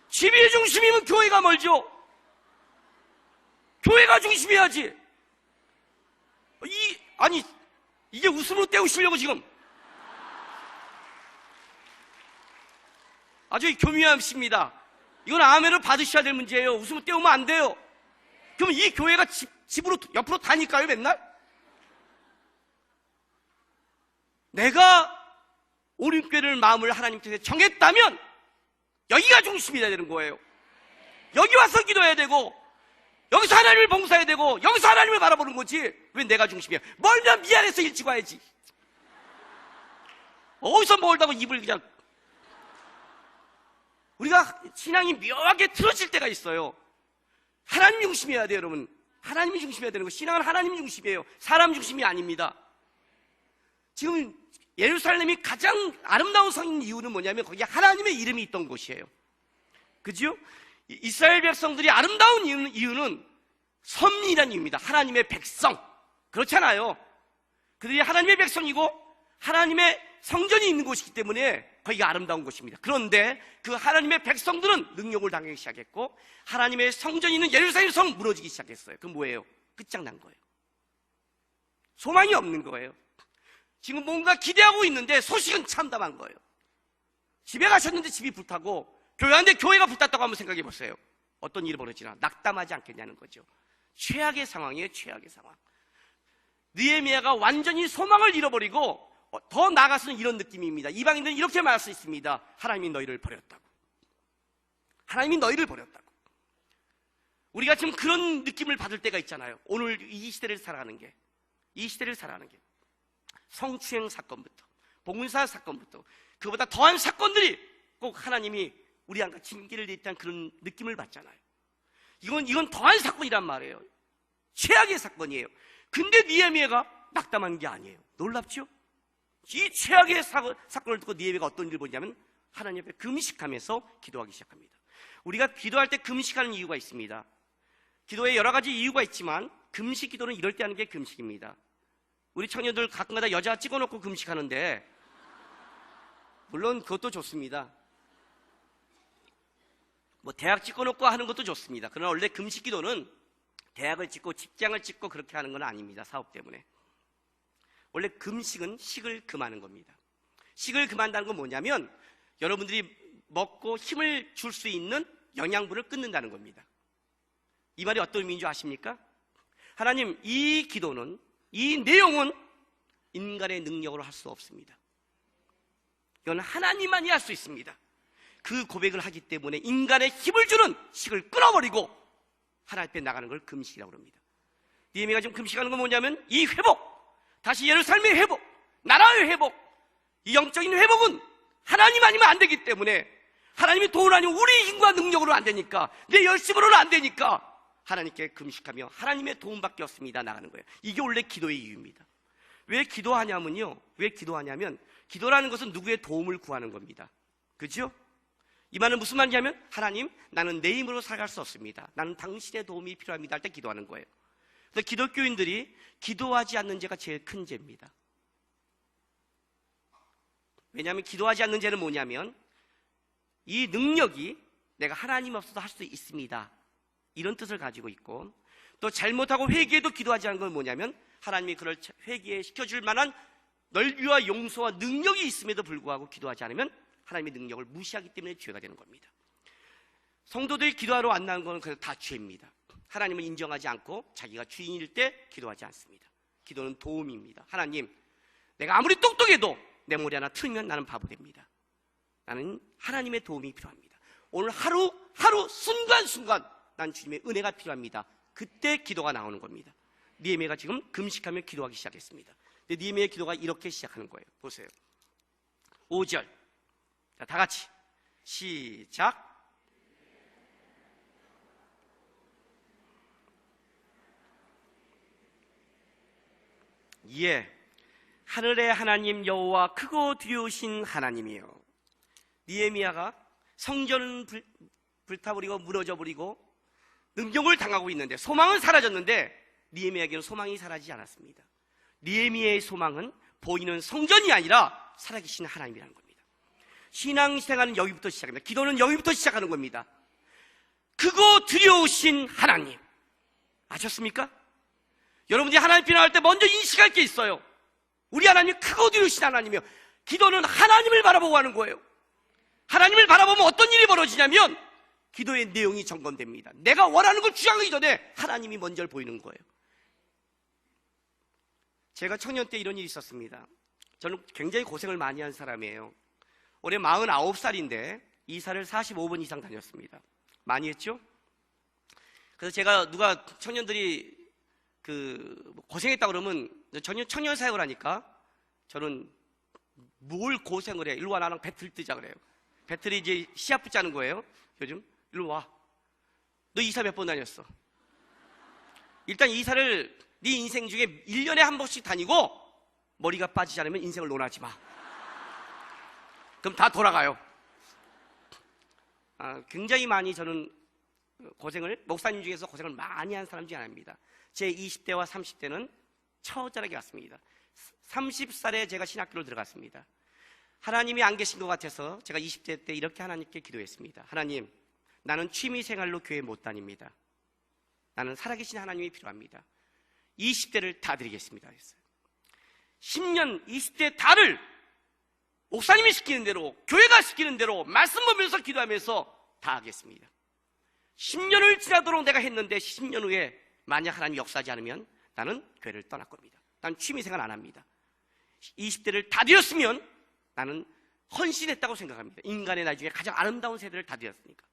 집이 중심이면 교회가 멀죠. 교회가 중심이야지. 이게 웃음으로 때우시려고 지금. 아주 교묘함입니다. 이건 아멘을 받으셔야 될 문제예요. 웃음으로 때우면 안 돼요. 그럼 이 교회가 집으로 옆으로 다닐까요, 맨날? 내가 오림교회를 마음을 하나님께서 정했다면 여기가 중심이 돼야 되는 거예요. 여기 와서 기도해야 되고, 여기서 하나님을 봉사해야 되고, 여기서 하나님을 바라보는 거지. 왜 내가 중심이야? 멀면 미안해서 일찍 와야지. 어디서 멀다고 입을 그냥. 우리가 신앙이 묘하게 틀어질 때가 있어요. 하나님 중심이어야 돼요, 여러분. 하나님이 중심이어야 되는 거. 신앙은 하나님 중심이에요. 사람 중심이 아닙니다. 지금 예루살렘이 가장 아름다운 성인 이유는 뭐냐면 거기에 하나님의 이름이 있던 곳이에요. 그죠? 이스라엘 백성들이 아름다운 이유는 섭리라는 이유입니다. 하나님의 백성. 그렇잖아요. 그들이 하나님의 백성이고 하나님의 성전이 있는 곳이기 때문에 거기가 아름다운 곳입니다. 그런데 그 하나님의 백성들은 능력을 당하기 시작했고, 하나님의 성전이 있는 예루살렘 성 무너지기 시작했어요. 그 뭐예요? 끝장난 거예요. 소망이 없는 거예요. 지금 뭔가 기대하고 있는데 소식은 참담한 거예요. 집에 가셨는데 집이 불타고, 교회 왔는데 교회가 불탔다고 한번 생각해 보세요. 어떤 일이 벌어지나 낙담하지 않겠냐는 거죠. 최악의 상황이에요. 최악의 상황. 느헤미야가 완전히 소망을 잃어버리고, 더 나아가서는 이런 느낌입니다. 이방인들은 이렇게 말할 수 있습니다. 하나님이 너희를 버렸다고. 하나님이 너희를 버렸다고. 우리가 지금 그런 느낌을 받을 때가 있잖아요. 오늘 이 시대를 살아가는 게, 성추행 사건부터, 봉은사 사건부터, 그보다 더한 사건들이 꼭 하나님이 우리한테 징계를 냈다는 그런 느낌을 받잖아요. 이건 더한 사건이란 말이에요. 최악의 사건이에요. 근데 느헤미야가 낙담한 게 아니에요. 놀랍죠? 이 최악의 사건을 듣고 느헤미야가 어떤 일을 보냐면 하나님 앞에 금식하면서 기도하기 시작합니다. 우리가 기도할 때 금식하는 이유가 있습니다. 기도에 여러 가지 이유가 있지만 금식 기도는 이럴 때 하는 게 금식입니다. 우리 청년들 가끔가다 여자 찍어놓고 금식하는데, 물론 그것도 좋습니다. 뭐 대학 찍어놓고 하는 것도 좋습니다. 그러나 원래 금식 기도는 대학을 찍고 직장을 찍고 그렇게 하는 건 아닙니다. 사업 때문에. 원래 금식은 식을 금하는 겁니다. 식을 금한다는 건 뭐냐면 여러분들이 먹고 힘을 줄 수 있는 영양분을 끊는다는 겁니다. 이 말이 어떤 의미인 줄 아십니까? 하나님, 이 기도는, 이 내용은 인간의 능력으로 할 수 없습니다. 이건 하나님만이 할 수 있습니다. 그 고백을 하기 때문에 인간의 힘을 주는 식을 끊어버리고 하나님 앞에 나가는 걸 금식이라고 합니다. 느헤미야가 지금 금식하는 건 뭐냐면 이 회복, 다시 예루살렘의 회복, 나라의 회복, 이 영적인 회복은 하나님 아니면 안 되기 때문에, 하나님이 도울 아니면 우리 힘과 능력으로 안 되니까, 내 열심으로는 안 되니까 하나님께 금식하며 하나님의 도움밖에 없습니다 나가는 거예요. 이게 원래 기도의 이유입니다. 왜 기도하냐면요, 기도라는 것은 누구의 도움을 구하는 겁니다. 그죠? 이 말은 무슨 말이냐면, 하나님, 나는 내 힘으로 살아갈 수 없습니다. 나는 당신의 도움이 필요합니다 할 때 기도하는 거예요. 그래서 기독교인들이 기도하지 않는 죄가 제일 큰 죄입니다. 왜냐하면 기도하지 않는 죄는 뭐냐면, 이 능력이 내가 하나님 없어도 할 수 있습니다, 이런 뜻을 가지고 있고, 또 잘못하고 회개해도 기도하지 않는 건 뭐냐면 하나님이 그걸 회개시켜줄 만한 넓이와 용서와 능력이 있음에도 불구하고 기도하지 않으면 하나님의 능력을 무시하기 때문에 죄가 되는 겁니다. 성도들이 기도하러 안 나온 건 다 죄입니다. 하나님을 인정하지 않고 자기가 주인일 때 기도하지 않습니다. 기도는 도움입니다. 하나님, 내가 아무리 똑똑해도 내 머리 하나 틀면 나는 바보 됩니다. 나는 하나님의 도움이 필요합니다. 오늘 하루 순간순간 난 주님의 은혜가 필요합니다. 그때 기도가 나오는 겁니다. 느헤미야가 지금 금식하며 기도하기 시작했습니다. 근데 느헤미야의 기도가 이렇게 시작하는 거예요. 보세요. 5절. 자, 다 같이 시작. 예, 하늘의 하나님 여호와 크고 두려우신 하나님이요. 느헤미야가 성전은 불타버리고 무너져버리고 능력을 당하고 있는데, 소망은 사라졌는데 느헤미야에게는 소망이 사라지지 않았습니다. 느헤미야의 소망은 보이는 성전이 아니라 살아계신 하나님이라는 겁니다. 신앙생활은 여기부터 시작합니다. 기도는 여기부터 시작하는 겁니다. 크고 두려우신 하나님, 아셨습니까? 여러분들이 하나님 비난할 때 먼저 인식할 게 있어요. 우리 하나님이 크고 두려우신 하나님이요. 기도는 하나님을 바라보고 하는 거예요. 하나님을 바라보면 어떤 일이 벌어지냐면 기도의 내용이 점검됩니다. 내가 원하는 걸 주장하기 전에 하나님이 먼저 보이는 거예요. 제가 청년 때 이런 일이 있었습니다. 저는 굉장히 고생을 많이 한 사람이에요. 올해 49살인데 이사를 45번 이상 다녔습니다. 많이 했죠? 그래서 제가 누가 청년들이 고생했다 그러면 청년 사역을 하니까 저는 뭘 고생을 해? 일로 와, 나랑 배틀 뜨자 그래요. 배틀이 이제 시합 붙자는 거예요. 요즘 일로 와. 너 이사 몇 번 다녔어? 일단 이사를 네 인생 중에 1년에 한 번씩 다니고 머리가 빠지지 않으면 인생을 논하지 마. 그럼 다 돌아가요. 굉장히 많이 저는 목사님 중에서 고생을 많이 한 사람 중에 하나입니다. 제 20대와 30대는 처절하게 갔습니다. 30살에 제가 신학교를 들어갔습니다. 하나님이 안 계신 것 같아서 제가 20대 때 이렇게 하나님께 기도했습니다. 하나님, 나는 취미생활로 교회 못 다닙니다. 나는 살아계신 하나님이 필요합니다. 20대를 다 드리겠습니다 했어요. 10년 20대 다를 목사님이 시키는 대로, 교회가 시키는 대로 말씀 보면서 기도하면서 다 하겠습니다. 10년을 지나도록 내가 했는데 10년 후에 만약 하나님이 역사하지 않으면 나는 교회를 떠날 겁니다. 난 취미생활 안 합니다. 20대를 다 드렸으면 나는 헌신했다고 생각합니다. 인간의 나중에 가장 아름다운 세대를 다 드렸으니까.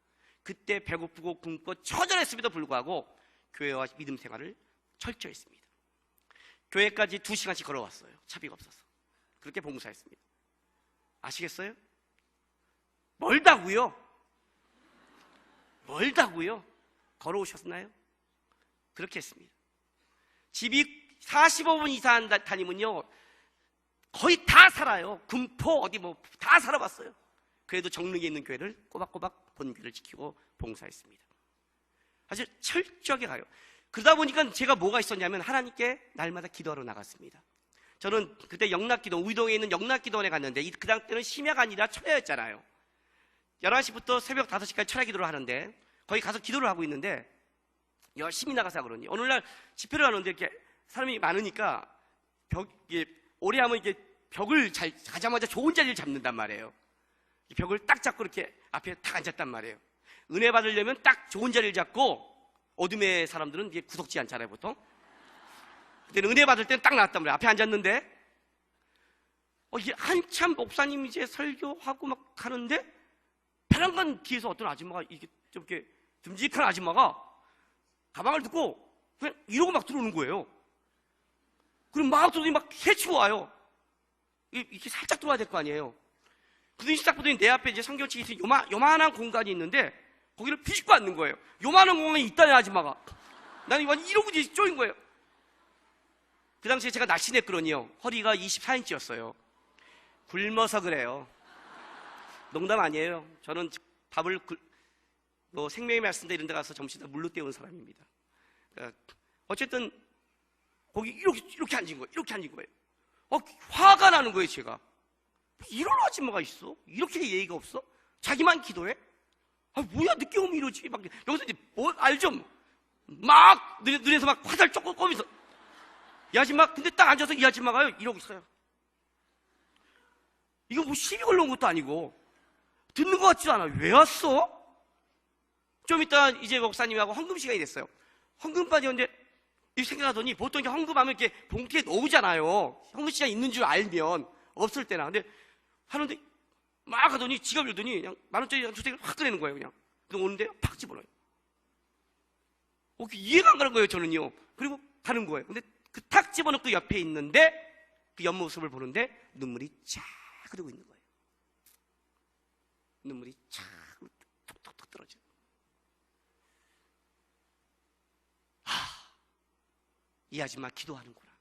그때 배고프고 굶고 처절했음에도 불구하고 교회와 믿음 생활을 철저히 했습니다. 교회까지 2시간씩 걸어왔어요. 차비가 없어서. 그렇게 봉사했습니다. 아시겠어요? 멀다고요? 멀다고요? 걸어오셨나요? 그렇게 했습니다. 집이 45분 이상 다니면요 거의 다 살아요. 군포 어디 다 살아봤어요. 그래도 정릉에 있는 교회를 꼬박꼬박 본교를 지키고 봉사했습니다. 아주 철저하게 가요. 그러다 보니까 제가 뭐가 있었냐면 하나님께 날마다 기도하러 나갔습니다. 저는 그때 영락기도, 우이동에 있는 영락기도원에 갔는데 그 당시에는 심야가 아니라 철야였잖아요. 11시부터 새벽 5시까지 철야기도를 하는데 거기 가서 기도를 하고 있는데 열심히 나가서 그러니 어느 날 집회를 하는데 이렇게 사람이 많으니까 오래 하면 이렇게 벽을 가자마자 좋은 자리를 잡는단 말이에요. 벽을 딱 잡고 이렇게 앞에 딱 앉았단 말이에요. 은혜 받으려면 딱 좋은 자리를 잡고, 어둠의 사람들은 이게 구석지 않잖아요 보통. 근데 은혜 받을 때는 딱 나왔단 말이에요. 앞에 앉았는데 이게 한참 목사님 이제 설교하고 막 하는데 편한간 뒤에서 어떤 아줌마가 이게 좀 이렇게 듬직한 아줌마가 가방을 듣고 그냥 이러고 막 들어오는 거예요. 그럼 막 들어오더니 막 헤치고 와요. 이렇게 살짝 들어와야 될 거 아니에요. 그러더니 딱 보더니 내 앞에 이제 성경책이 있으니 요만한 공간이 있는데 거기를 비집고 앉는 거예요. 요만한 공간이 있다는 아줌마가. 나는 완전 이러고 이제 쪼인 거예요. 그 당시에 제가 날씬했거든요. 허리가 24인치였어요. 굶어서 그래요. 농담 아니에요. 저는 밥을 생명의 말씀대 이런 데 가서 점심 다 물로 때운 사람입니다. 어쨌든 거기 이렇게 앉은 거예요. 이렇게 앉은 거예요. 화가 나는 거예요, 제가. 이런 아줌마가 있어? 이렇게 예의가 없어? 자기만 기도해? 뭐야, 늦게 오면 이러지. 막 여기서 이제 알죠? 막 눈에서 막 화살 쪼꼬 꼬면서 이 아줌마, 근데 딱 앉아서 이 아줌마가요 이러고 있어요. 이거 뭐 시비 걸러온 것도 아니고 듣는 것 같지도 않아. 왜 왔어? 좀 이따 이제 목사님하고 헌금 시간이 됐어요. 헌금 빠졌는데 이 생각하더니 보통 이렇게 헌금하면 이렇게 봉투에 넣으잖아요. 헌금 시간 있는 줄 알면 없을 때나. 근데 하는데 막 하더니 지갑 열더니 그냥 만 원짜리 한 주택을 확 꺼내는 거예요. 그냥 오는데 팍 집어넣어요. 이해가 안 가는 거예요, 저는요. 그리고 가는 거예요. 근데 그 탁 집어넣고 옆에 있는데 그 옆모습을 보는데 눈물이 쫙 흐르고 있는 거예요. 눈물이 쫙 톡톡톡 떨어져요. 이 아줌마 기도하는구나.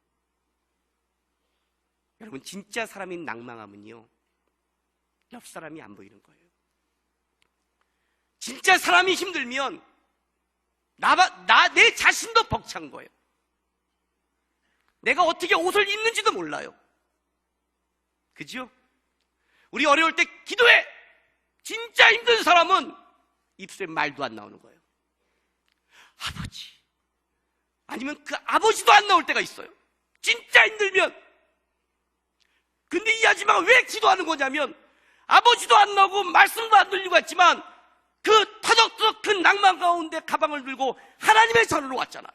여러분, 진짜 사람이 낭망하면요, 옆 사람이 안 보이는 거예요. 진짜 사람이 힘들면 내 자신도 벅찬 거예요. 내가 어떻게 옷을 입는지도 몰라요. 그죠? 우리 어려울 때 기도해! 진짜 힘든 사람은 입술에 말도 안 나오는 거예요. 아버지. 아니면 그 아버지도 안 나올 때가 있어요. 진짜 힘들면. 근데 이 아줌마가 왜 기도하는 거냐면, 아버지도 안 나오고 말씀도 안 들리고 했지만 그 터덕터덕 큰 낭만 가운데 가방을 들고 하나님의 전으로 왔잖아요.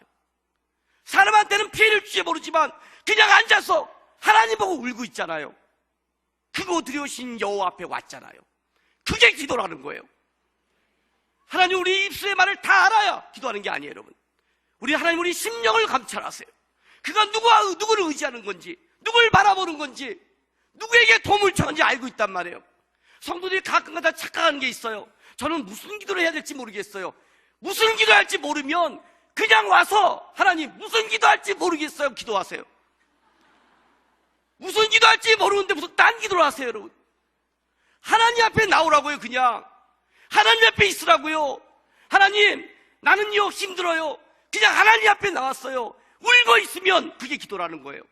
사람한테는 피해를 줄지 모르지만 그냥 앉아서 하나님 보고 울고 있잖아요. 크고 두려우신 여호와 앞에 왔잖아요. 그게 기도라는 거예요. 하나님, 우리 입술의 말을 다 알아야 기도하는 게 아니에요, 여러분. 하나님, 우리 심령을 감찰하세요. 그가 누구를 의지하는 건지, 누구를 바라보는 건지, 누구에게 도움을 청하는지 알고 있단 말이에요. 성도들이 가끔가다 착각하는 게 있어요. 저는 무슨 기도를 해야 될지 모르겠어요. 무슨 기도할지 모르면 그냥 와서 하나님, 무슨 기도할지 모르겠어요, 기도하세요. 무슨 기도할지 모르는데 무슨 딴 기도를 하세요, 여러분. 하나님 앞에 나오라고요. 그냥 하나님 앞에 있으라고요. 하나님, 나는요 힘들어요. 그냥 하나님 앞에 나왔어요. 울고 있으면 그게 기도라는 거예요.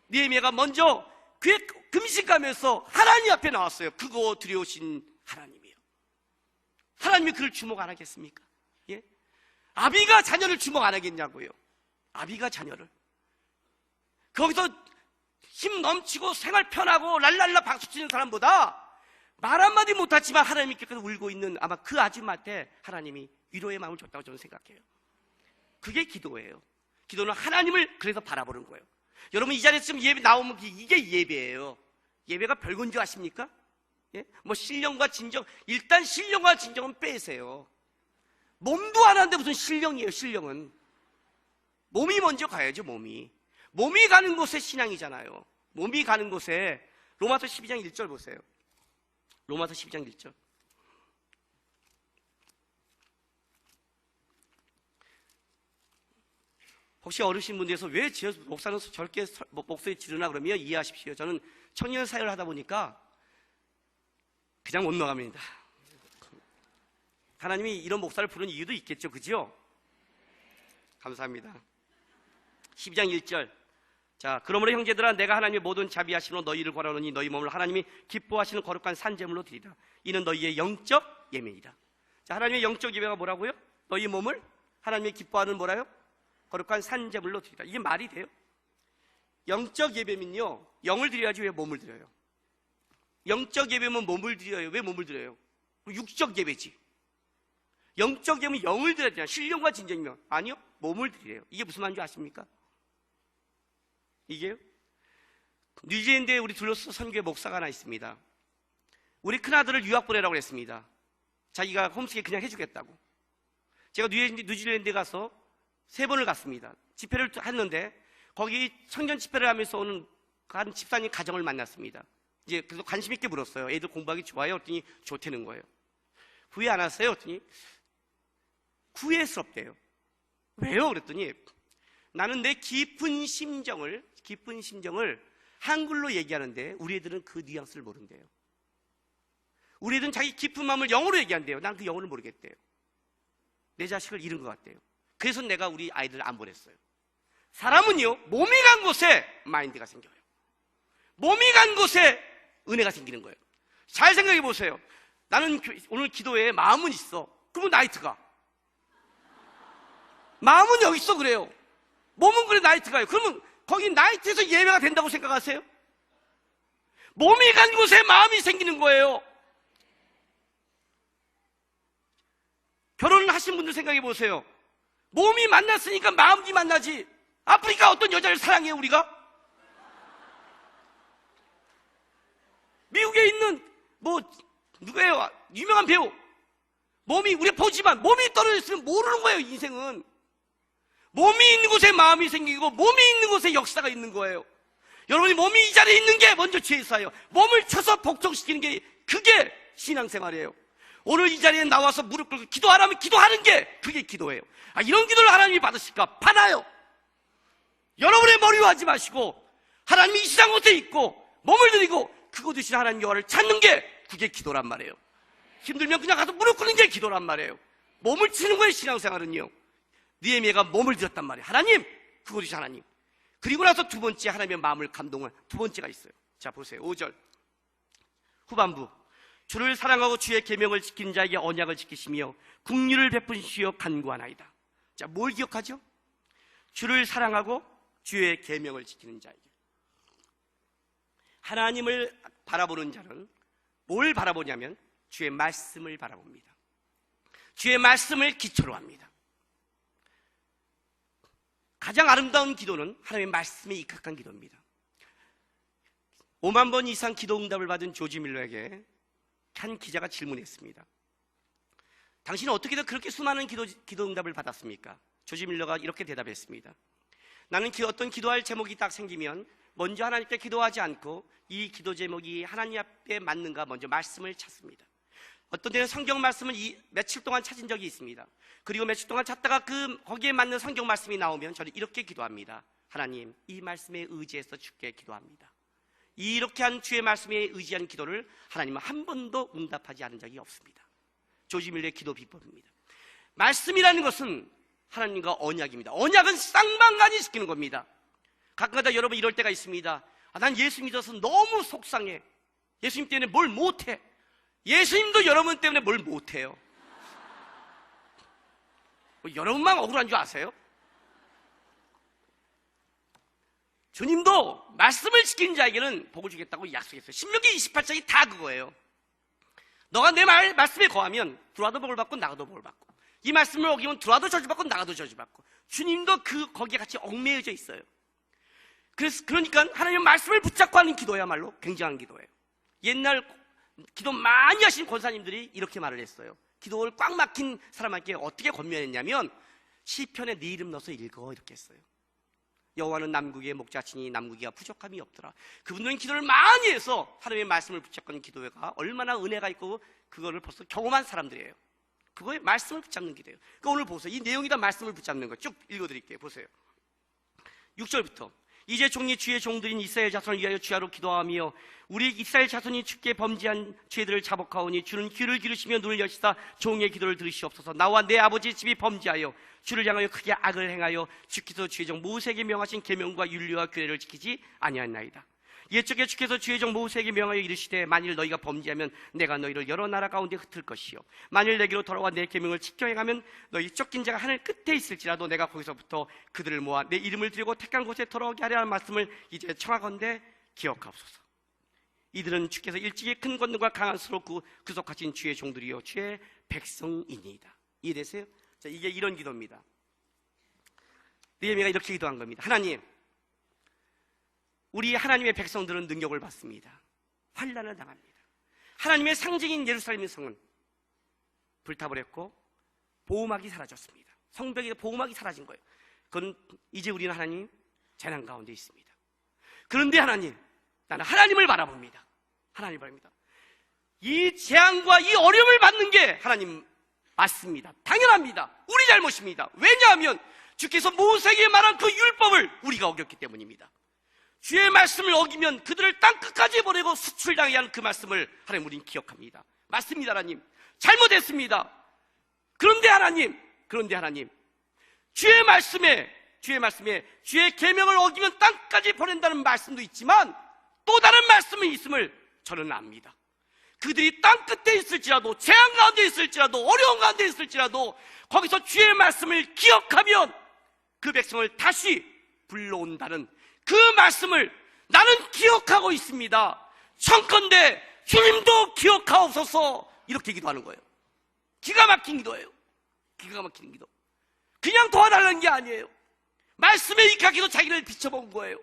느헤미야가 먼저 그의 금식하면서 하나님 앞에 나왔어요. 크고 두려우신 하나님이요. 하나님이 그를 주목 안 하겠습니까? 예? 아비가 자녀를 주목 안 하겠냐고요. 아비가 자녀를. 거기서 힘 넘치고 생활 편하고 랄랄라 박수 치는 사람보다 말 한마디 못하지만 하나님께서 울고 있는 아마 그 아줌마한테 하나님이 위로의 마음을 줬다고 저는 생각해요. 그게 기도예요. 기도는 하나님을 그래서 바라보는 거예요. 여러분, 이 자리에서 지금 예배 나오면 이게 예배예요. 예배가 별건 줄 아십니까? 예? 뭐 신령과 진정, 일단 신령과 진정은 빼세요. 몸도 안 하는데 무슨 신령이에요. 신령은 몸이 먼저 가야죠. 몸이 가는 곳에 신앙이잖아요. 몸이 가는 곳에. 로마서 12장 1절 보세요. 로마서 12장 1절. 혹시 어르신분들에서 왜 목사는 저렇게 목소리 지르나 그러면 이해하십시오. 저는 청년 사역을 하다 보니까 그냥 못 나갑니다. 하나님이 이런 목사를 부른 이유도 있겠죠. 그죠? 감사합니다. 12장 1절. 자, 그러므로 형제들아, 내가 하나님의 모든 자비하심으로 너희를 권하노니 너희 몸을 하나님이 기뻐하시는 거룩한 산제물로 드리라. 이는 너희의 영적 예배이다. 자, 하나님의 영적 예배가 뭐라고요? 너희 몸을 하나님이 기뻐하는 뭐라요? 거룩한 산제물로 드리라. 이게 말이 돼요? 영적 예배면요, 영을 드려야지 왜 몸을 드려요? 영적 예배면 몸을 드려요. 왜 몸을 드려요? 육적 예배지. 영적 예배면 영을 드려야 되냐? 신령과 진정이면. 아니요, 몸을 드려요. 이게 무슨 말인지 아십니까? 이게요? 뉴질랜드에 우리 둘러서 선교회 목사가 하나 있습니다. 우리 큰아들을 유학 보내라고 했습니다. 자기가 홈스테이 그냥 해주겠다고. 제가 뉴질랜드에 가서 3번을 갔습니다. 집회를 했는데 거기 청년 집회를 하면서 오는 한 집사님 가정을 만났습니다. 이제 그래서 관심 있게 물었어요. 애들 공부하기 좋아요? 그랬더니 좋다는 거예요. 후회 안 하세요? 그랬더니 후회스럽대요. 왜요? 그랬더니 나는 내 깊은 심정을 한글로 얘기하는데 우리 애들은 그 뉘앙스를 모른대요. 우리 애들은 자기 깊은 마음을 영어로 얘기한대요. 난 그 영어를 모르겠대요. 내 자식을 잃은 것 같대요. 그래서 내가 우리 아이들을 안 보냈어요. 사람은요, 몸이 간 곳에 마인드가 생겨요. 몸이 간 곳에 은혜가 생기는 거예요. 잘 생각해 보세요. 나는 오늘 기도에 마음은 있어. 그러면 나이트가. 마음은 여기 있어. 그래요. 몸은 그래 나이트 가요. 그러면 거기 나이트에서 예배가 된다고 생각하세요? 몸이 간 곳에 마음이 생기는 거예요. 결혼을 하신 분들 생각해 보세요. 몸이 만났으니까 마음이 만나지. 아프리카 어떤 여자를 사랑해요, 우리가? 미국에 있는 누구예요? 유명한 배우. 몸이, 우리 보지만 몸이 떨어져 있으면 모르는 거예요, 인생은. 몸이 있는 곳에 마음이 생기고 몸이 있는 곳에 역사가 있는 거예요. 여러분이 몸이 이 자리에 있는 게 먼저 죄사예요. 몸을 쳐서 복종시키는 게, 그게 신앙생활이에요. 오늘 이 자리에 나와서 무릎 꿇고 기도하라면 기도하는 게 그게 기도예요. 이런 기도를 하나님이 받으실까? 받아요. 여러분의 머리로 하지 마시고 하나님이 이 세상 곳에 있고 몸을 들이고 그곳 되신 하나님 여호와를 찾는 게 그게 기도란 말이에요. 힘들면 그냥 가서 무릎 꿇는 게 기도란 말이에요. 몸을 치는 거예요, 신앙생활은요. 느헤미야가 몸을 들였단 말이에요. 하나님, 그곳 되신 하나님. 그리고 나서 두 번째, 하나님의 마음을 감동을 두 번째가 있어요. 자, 보세요. 5절 후반부. 주를 사랑하고 주의 계명을 지키는 자에게 언약을 지키시며 긍휼을 베푸시어 간구하나이다. 자, 뭘 기억하죠? 주를 사랑하고 주의 계명을 지키는 자에게. 하나님을 바라보는 자는 뭘 바라보냐면 주의 말씀을 바라봅니다. 주의 말씀을 기초로 합니다. 가장 아름다운 기도는 하나님의 말씀에 입각한 기도입니다. 5만 번 이상 기도 응답을 받은 조지 밀러에게 한 기자가 질문했습니다. 당신은 어떻게 그렇게 수많은 기도 응답을 받았습니까? 조지 밀러가 이렇게 대답했습니다. 나는 어떤 기도할 제목이 딱 생기면 먼저 하나님께 기도하지 않고 이 기도 제목이 하나님 앞에 맞는가 먼저 말씀을 찾습니다. 어떤 때는 성경 말씀을 며칠 동안 찾은 적이 있습니다. 그리고 며칠 동안 찾다가 거기에 맞는 성경 말씀이 나오면 저는 이렇게 기도합니다. 하나님, 이 말씀에 의지해서 주께 기도합니다. 이렇게 한 주의 말씀에 의지한 기도를 하나님은 한 번도 응답하지 않은 적이 없습니다. 조지 밀러의 기도 비법입니다. 말씀이라는 것은 하나님과 언약입니다. 언약은 쌍방간이 시키는 겁니다. 가끔가다 여러분 이럴 때가 있습니다. 난 예수 믿어서 너무 속상해. 예수님 때문에 뭘 못해. 예수님도 여러분 때문에 뭘 못해요. 여러분만 억울한 줄 아세요? 주님도 말씀을 지키는 자에게는 복을 주겠다고 약속했어요. 신명기 28장이 다 그거예요. 너가 내 말씀에 거하면 들어와도 복을 받고 나가도 복을 받고, 이 말씀을 어기면 들어와도 저주받고 나가도 저주받고. 주님도 거기에 같이 얽매여져 있어요. 그러니까 하나님의 말씀을 붙잡고 하는 기도야말로 굉장한 기도예요. 옛날 기도 많이 하신 권사님들이 이렇게 말을 했어요. 기도를 꽉 막힌 사람에게 어떻게 권면했냐면 시편에 네 이름 넣어서 읽어 이렇게 했어요. 여호와는 남국의 목자치니 남국이가 부족함이 없더라. 그분들은 기도를 많이 해서 하나님의 말씀을 붙잡고 하는 기도가 얼마나 은혜가 있고 그거를 벌써 경험한 사람들이에요. 그거에 말씀을 붙잡는 기도예요. 그러니까 오늘 보세요. 이 내용이 다 말씀을 붙잡는 거 쭉 읽어드릴게요. 보세요. 6절부터 이제 종이 주의 종들인 이스라엘 자손을 위하여 주야로 기도하며 우리 이스라엘 자손이 주께 범죄한 죄들을 자복하오니 주는 귀를 기르시며 눈을 여시사 종의 기도를 들으시옵소서. 나와 내 아버지 집이 범죄하여 주를 향하여 크게 악을 행하여 주께서 주의 종 모세에게 명하신 계명과 율례와 규례를 지키지 아니하나이다. 옛적에 주께서 주의 종 모세에게 명하여 이르시되 만일 너희가 범죄하면 내가 너희를 여러 나라 가운데 흩을 것이요 만일 내게로 돌아와 내 계명을 지켜 행하면 너희 쫓긴 자가 하늘 끝에 있을지라도 내가 거기서부터 그들을 모아 내 이름을 들이고 택한 곳에 돌아오게 하려는 말씀을 이제 청하건대 기억하옵소서. 이들은 주께서 일찍이 큰 권능과 강한 수로 구속하신 주의 종들이요 주의 백성이니이다. 이해되세요? 자, 이게 이런 기도입니다. 느헤미야가 이렇게 기도한 겁니다. 하나님, 우리 하나님의 백성들은 능력을 받습니다. 환난을 당합니다. 하나님의 상징인 예루살렘 성은 불타버렸고 보호막이 사라졌습니다. 성벽에 보호막이 사라진 거예요. 그건 이제 우리는 하나님 재난 가운데 있습니다. 그런데 하나님, 나는 하나님을 바라봅니다. 하나님을 바랍니다. 이 재앙과 이 어려움을 받는 게 하나님 맞습니다. 당연합니다. 우리 잘못입니다. 왜냐하면 주께서 모세에게 말한 그 율법을 우리가 어겼기 때문입니다. 주의 말씀을 어기면 그들을 땅끝까지 보내고 수출당해야 하는 그 말씀을 하나님 우리는 기억합니다. 맞습니다. 하나님 잘못했습니다. 그런데 하나님 주의 말씀에 주의 계명을 어기면 땅까지 보낸다는 말씀도 있지만 또 다른 말씀이 있음을 저는 압니다. 그들이 땅끝에 있을지라도 재앙 가운데 있을지라도 어려운 가운데 있을지라도 거기서 주의 말씀을 기억하면 그 백성을 다시 불러온다는 그 말씀을 나는 기억하고 있습니다. 청컨대 주님도 기억하옵소서, 이렇게 기도하는 거예요. 기가 막힌 기도예요. 기가 막힌 기도. 그냥 도와달라는 게 아니에요. 말씀에 익하기도 자기를 비춰본 거예요.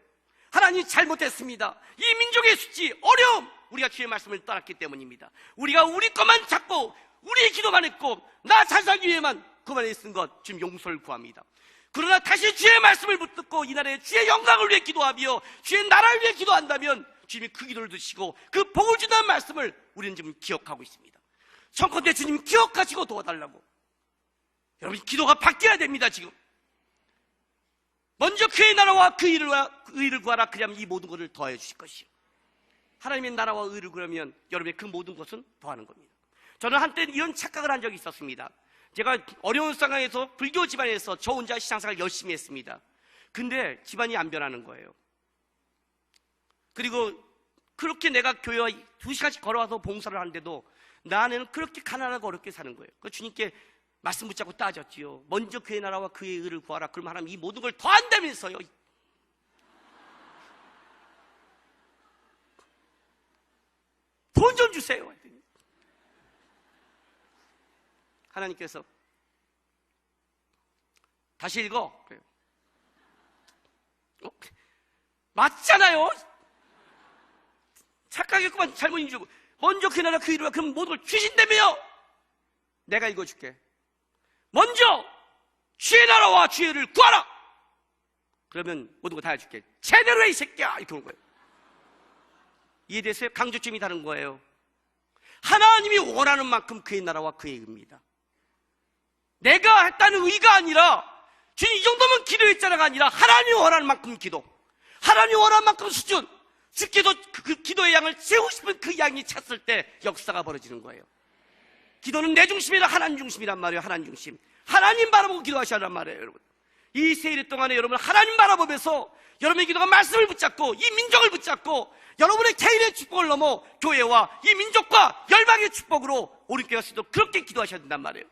하나님 잘못했습니다. 이 민족의 수치, 어려움, 우리가 주의 말씀을 떠났기 때문입니다. 우리가 우리 것만 찾고 우리의 기도만 했고 나 잘 살기 위해만 그만에 쓴 것, 주님 용서를 구합니다. 그러나 다시 주의 말씀을 붙듣고 이 나라의 주의 영광을 위해 기도하며 주의 나라를 위해 기도한다면 주님이 그 기도를 드시고 그 복을 준다는 말씀을 우리는 지금 기억하고 있습니다. 청컨대 주님 기억하시고 도와달라고. 여러분, 기도가 바뀌어야 됩니다. 지금 먼저 그의 나라와 그 의를 구하라. 그러면 이 모든 것을 더해 주실 것이요. 하나님의 나라와 의를 구하면 여러분의 그 모든 것은 더하는 겁니다. 저는 한때 이런 착각을 한 적이 있었습니다. 제가 어려운 상황에서 불교 집안에서 저 혼자 신앙생활을 열심히 했습니다. 근데 집안이 안 변하는 거예요. 그리고 그렇게 내가 교회와 2시간씩 걸어와서 봉사를 하는데도 나는 그렇게 가난하고 어렵게 사는 거예요. 그 주님께 말씀 붙잡고 따졌지요. 먼저 그의 나라와 그의 의를 구하라. 그러면 하나님 이 모든 걸 더한다면서요. 돈 좀 주세요. 하나님께서 다시 읽어. 그래요. 맞잖아요. 착각했구만. 잘못인 줄. 먼저 그 나라 그 이루와 그럼 모든 걸 주신다며요. 내가 읽어줄게. 먼저 주의 나라와 주의 의를 구하라. 그러면 모든 거 다 해줄게. 제대로 해 이 새끼야. 이렇게 오는 거예요. 이해됐어요? 강조점이 다른 거예요. 하나님이 원하는 만큼 그의 나라와 그의 의입니다. 내가 했다는 의가 아니라 주님 이 정도면 기도했잖아가 아니라 하나님이 원하는 만큼 기도, 하나님이 원하는 만큼 수준, 주께서 그 기도의 양을 채우고 싶은 그 양이 찼을 때 역사가 벌어지는 거예요. 기도는 내 중심이라 하나님 중심이란 말이에요. 하나님 중심. 하나님 바라보고 기도하시란 말이에요. 여러분, 이 세일 동안에 여러분 하나님 바라보면서 여러분의 기도가 말씀을 붙잡고 이 민족을 붙잡고 여러분의 개인의 축복을 넘어 교회와 이 민족과 열방의 축복으로 오른교회 가서도 그렇게 기도하셔야 된단 말이에요.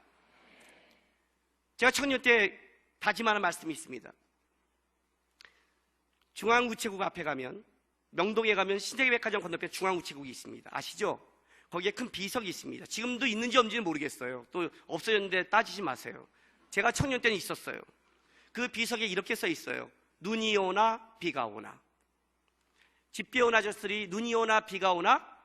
제가 청년 때 다짐하는 말씀이 있습니다. 중앙우체국 앞에 가면, 명동에 가면 신세계백화점 건너편에 중앙우체국이 있습니다. 아시죠? 거기에 큰 비석이 있습니다. 지금도 있는지 없는지는 모르겠어요. 또 없어졌는데 따지지 마세요. 제가 청년 때는 있었어요. 그 비석에 이렇게 써 있어요. 눈이 오나 비가 오나. 집비 온 아저씨들이 눈이 오나 비가 오나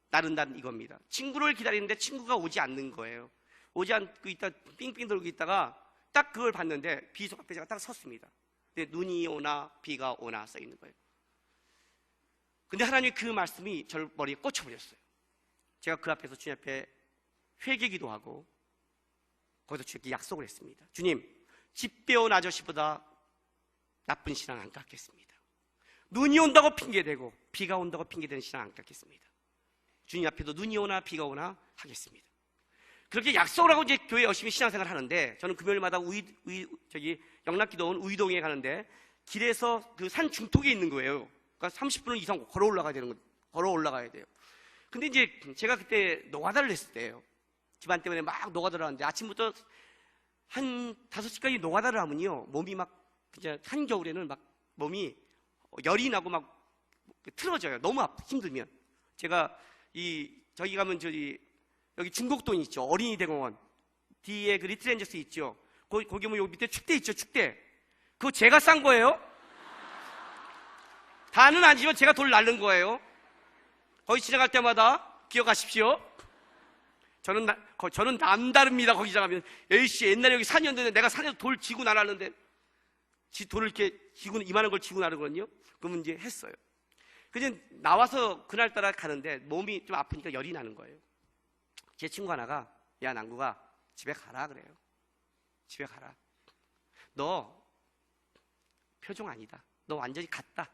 나른다는 이겁니다. 친구를 기다리는데 친구가 오지 않는 거예요. 오지 않고 있다 삥삥 돌고 있다가 딱 그걸 봤는데 비석 앞에 제가 딱 섰습니다. 근데 눈이 오나 비가 오나 써 있는 거예요. 근데 하나님이 그 말씀이 저를 머리에 꽂혀버렸어요. 제가 그 앞에서 주님 앞에 회개기도 하고 거기서 주님께 약속을 했습니다. 주님, 집 배운 아저씨보다 나쁜 신앙 안 갖겠습니다. 눈이 온다고 핑계대고 비가 온다고 핑계대는 신앙 안 갖겠습니다. 주님 앞에도 눈이 오나 비가 오나 하겠습니다. 그렇게 약속을 하고 이제 교회 열심히 신앙생활을 하는데, 저는 금요일마다 영락기도원 우이동에 가는데 길에서 그 산 중턱에 있는 거예요. 그러니까 30분 이상 걸어 올라가야 돼요. 근데 이제 제가 그때 노가다를 했을 때예요. 집안 때문에 막 노가다를 하는데 아침부터 한 5시까지 노가다를 하면요, 몸이 막 진짜 한겨울에는 막 몸이 열이 나고 막 틀어져요. 너무 힘들면. 제가 저기 가면 여기 중곡동 있죠. 어린이 대공원 뒤에 그 리틀엔저스 있죠. 거기 보면 여기 밑에 축대 있죠. 축대. 그거 제가 싼 거예요. 다는 아니지만 제가 돌 날른 거예요. 거기 지나갈 때마다 기억하십시오. 저는 남다릅니다. 거기 지나가면. 에이씨, 옛날에 여기 산이었는데 내가 산에서 돌 지고 날았는데 돌을 이렇게 이만한 걸 지고 나르거든요. 그러면 이제 했어요. 그냥 나와서 그날따라 가는데 몸이 좀 아프니까 열이 나는 거예요. 제 친구 하나가, 야 남구가 집에 가라 그래요. 집에 가라. 너 표정 아니다. 너 완전히 갔다.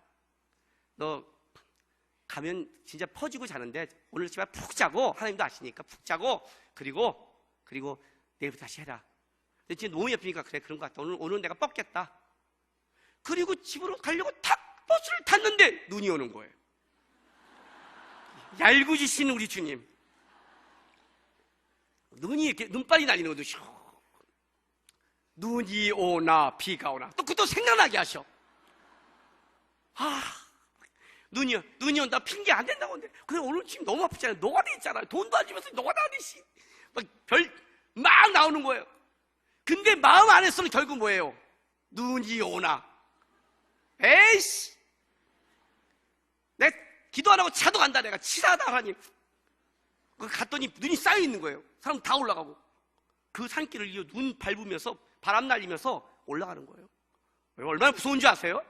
너 가면 진짜 퍼지고 자는데 오늘 집에 푹 자고, 하나님도 아시니까 푹 자고, 그리고 내일부터 다시 해라. 근데 지금 너무 예쁘니까 그래, 그런 것 같다. 오늘 내가 뻗겠다. 그리고 집으로 가려고 탁 버스를 탔는데 눈이 오는 거예요. 얄궂으신 우리 주님. 눈이 이렇게 눈발이 날리는 거죠. 눈이 오나 비가 오나 또 그것도 생각나게 하셔. 눈이 온다. 핑계 안 된다고 하는데. 근데 오늘 지금 너무 아프잖아요. 노가다 있잖아요. 돈도 안 주면서 노가다 하듯이. 막 나오는 거예요. 근데 마음 안에서는 결국 뭐예요? 눈이 오나. 에이씨. 내가 기도 안 하고 차도 간다. 내가 치사하다 하나님. 갔더니 눈이 쌓여 있는 거예요. 사람 다 올라가고. 그 산길을 이어 눈 밟으면서 바람 날리면서 올라가는 거예요. 얼마나 무서운 줄 아세요?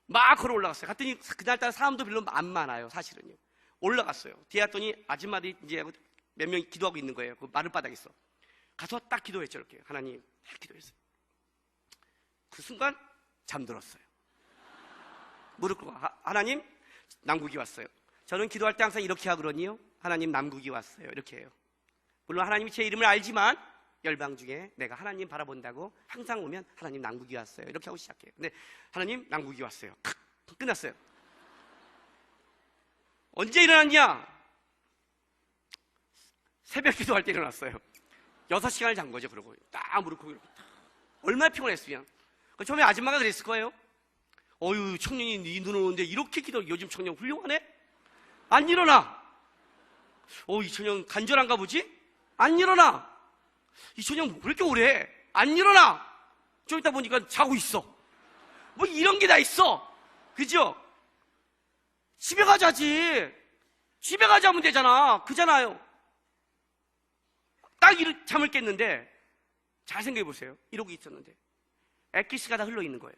막 걸어 올라갔어요. 갔더니 그날따라 사람도 별로 안 많아요. 사실은요. 올라갔어요. 뒤에 갔더니 아줌마들이 이제 몇 명 기도하고 있는 거예요. 그 마룻바닥에서. 가서 딱 기도했죠. 이렇게 하나님 딱 기도했어요. 그 순간 잠들었어요. 무릎 꿇고 하나님 남국이 왔어요. 저는 기도할 때 항상 이렇게 하거든요. 하나님 남국이 왔어요. 이렇게 해요. 물론 하나님이 제 이름을 알지만 열방 중에 내가 하나님 바라본다고 항상 오면 하나님 남국이 왔어요. 이렇게 하고 시작해요. 근데 하나님 남국이 왔어요. 끝났어요. 언제 일어났냐? 새벽 기도할 때 일어났어요. 6시간을 잔 거죠. 그러고 딱 무릎 꿇고 이렇게 얼마나 피곤했으면. 처음에 아줌마가 그랬을 거예요. 어휴, 청년이 네 눈 오는데 이렇게 기도. 요즘 청년 훌륭하네? 안 일어나. 이 청년 간절한가 보지? 안 일어나. 이 청년 왜 이렇게 오래 해? 안 일어나. 좀 이따 보니까 자고 있어. 뭐 이런 게 다 있어. 그죠? 집에 가자지. 집에 가자면 되잖아. 그잖아요. 딱 잠을 깼는데 잘 생각해 보세요. 이러고 있었는데 엑기스가 다 흘러 있는 거예요.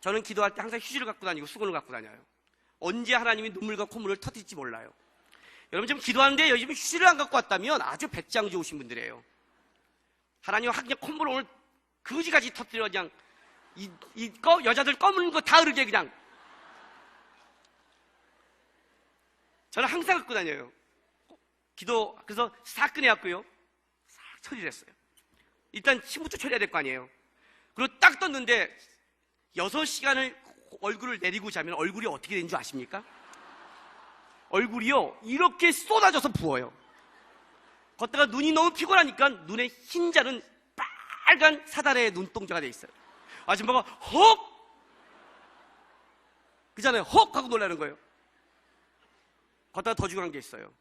저는 기도할 때 항상 휴지를 갖고 다니고 수건을 갖고 다녀요. 언제 하나님이 눈물과 콧물을 터뜨릴지 몰라요. 여러분 지금 기도하는데 요즘 휴지를 안 갖고 왔다면 아주 배짱 좋으신 분들이에요. 하나님 그냥 콧물 오늘 그지같이 터뜨려 그냥 여자들 검은 거 다 흐르게 그냥. 저는 항상 갖고 다녀요. 그래서 싹 꺼내갖고요. 싹 처리를 했어요. 일단 침부터 처리해야 될 거 아니에요. 그리고 딱 떴는데 6시간을 얼굴을 내리고 자면 얼굴이 어떻게 되는 줄 아십니까? 얼굴이요 이렇게 쏟아져서 부어요. 걷다가 눈이 너무 피곤하니까 눈에 흰자는 빨간 사다리의 눈동자가 돼 있어요. 아줌마가 헉! 그잖아요. 헉! 하고 놀라는 거예요. 걷다가 더 중요한 게 있어요.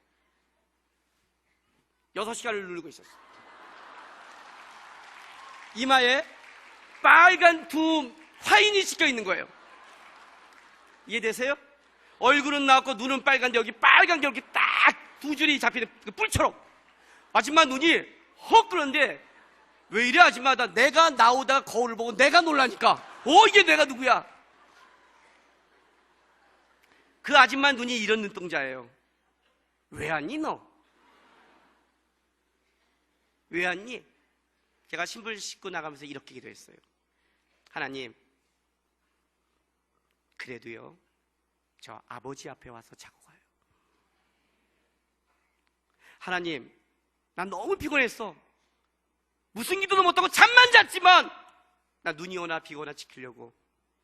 6시간을 누르고 있었어요. 이마에 빨간 두 화인이 씻겨 있는 거예요. 이해되세요? 얼굴은 나왔고 눈은 빨간데 여기 빨간 게 이렇게 딱 두 줄이 잡히는 그 뿔처럼. 아줌마 눈이 헉 그런데 왜 이래 아줌마? 내가 나오다가 거울을 보고 내가 놀라니까 이게 내가 누구야? 그 아줌마 눈이 이런 눈동자예요. 왜 왔니 너? 왜 왔니? 제가 신발 씻고 나가면서 이렇게 기도했어요. 하나님 그래도요 저 아버지 앞에 와서 자고 가요. 하나님 난 너무 피곤했어. 무슨 기도도 못하고 잠만 잤지만 나 눈이 오나 비가 오나 지키려고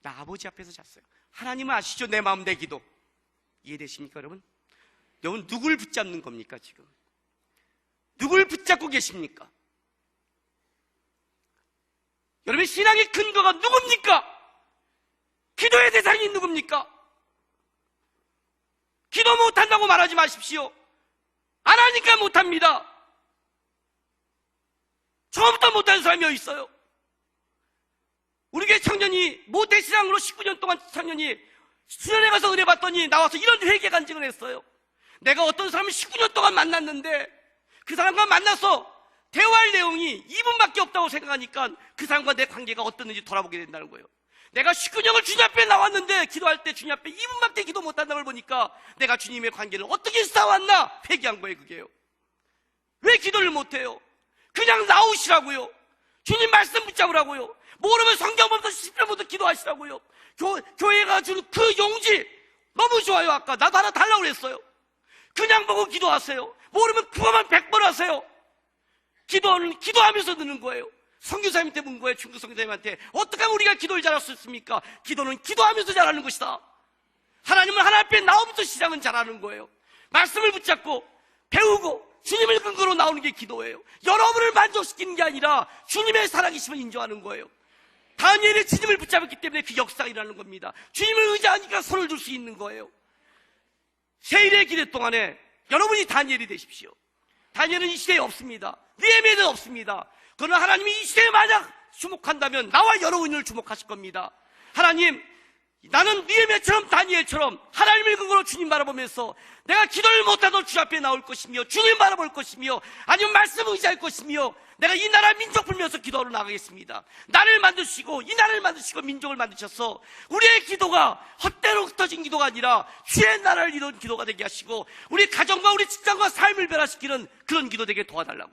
나 아버지 앞에서 잤어요. 하나님은 아시죠? 내 마음 내 기도. 이해되십니까 여러분? 여러분 누굴 붙잡는 겁니까 지금? 누굴 붙잡고 계십니까? 여러분 신앙의 근거가 누굽니까? 기도의 대상이 누굽니까? 기도 못한다고 말하지 마십시오. 안 하니까 못합니다. 처음부터 못하는 사람이 어디 있어요? 우리 교회 청년이 모태신앙으로 19년 동안 청년이 수련회 가서 은혜 받더니 나와서 이런 회개 간증을 했어요. 내가 어떤 사람을 19년 동안 만났는데 그 사람과 만나서 대화할 내용이 2분밖에 없다고 생각하니까 그 사람과 내 관계가 어떻는지 돌아보게 된다는 거예요. 내가 19년을 주님 앞에 나왔는데 기도할 때 주님 앞에 2분밖에 기도 못한다는 걸 보니까 내가 주님의 관계를 어떻게 쌓아왔나 회개한 거예요. 그게요. 왜 기도를 못해요? 그냥 나오시라고요. 주님 말씀 붙잡으라고요. 모르면 성경 보면서 10편부터 기도하시라고요. 교회가 주는 그 용지 너무 좋아요. 아까 나도 하나 달라고 그랬어요. 그냥 보고 기도하세요. 모르면 그거만 100번 하세요. 기도는 기도하면서 드는 거예요. 선교사님한테 문 거예요. 중국 선교사님한테 어떻게 하면 우리가 기도를 잘할 수 있습니까? 기도는 기도하면서 잘하는 것이다. 하나님은 하나님 앞에 나오면서 시작은 잘하는 거예요. 말씀을 붙잡고 배우고 주님을 근거로 나오는 게 기도예요. 여러분을 만족시키는 게 아니라 주님의 살아계심을 인정하는 거예요. 다니엘의 주님을 붙잡았기 때문에 그 역사가 일어나는 겁니다. 주님을 의지하니까 손을 들 수 있는 거예요. 세일의 기대 동안에 여러분이 다니엘이 되십시오. 다니엘은 이 시대에 없습니다. 느헤미야는 없습니다. 그러나 하나님이 이 시대에 만약 주목한다면 나와 여러분을 주목하실 겁니다. 하나님, 나는 느헤미야처럼 다니엘처럼 하나님을 근거로 주님 바라보면서 내가 기도를 못하도 주 앞에 나올 것이며 주님 바라볼 것이며 아니면 말씀 의지할 것이며 내가 이 나라 민족 불면서 기도하러 나가겠습니다. 나를 만드시고 이 나라를 만드시고 민족을 만드셔서 우리의 기도가 헛되로 흩어진 기도가 아니라 주의 나라를 이루는 기도가 되게 하시고 우리 가정과 우리 직장과 삶을 변화시키는 그런 기도 되게 도와달라고.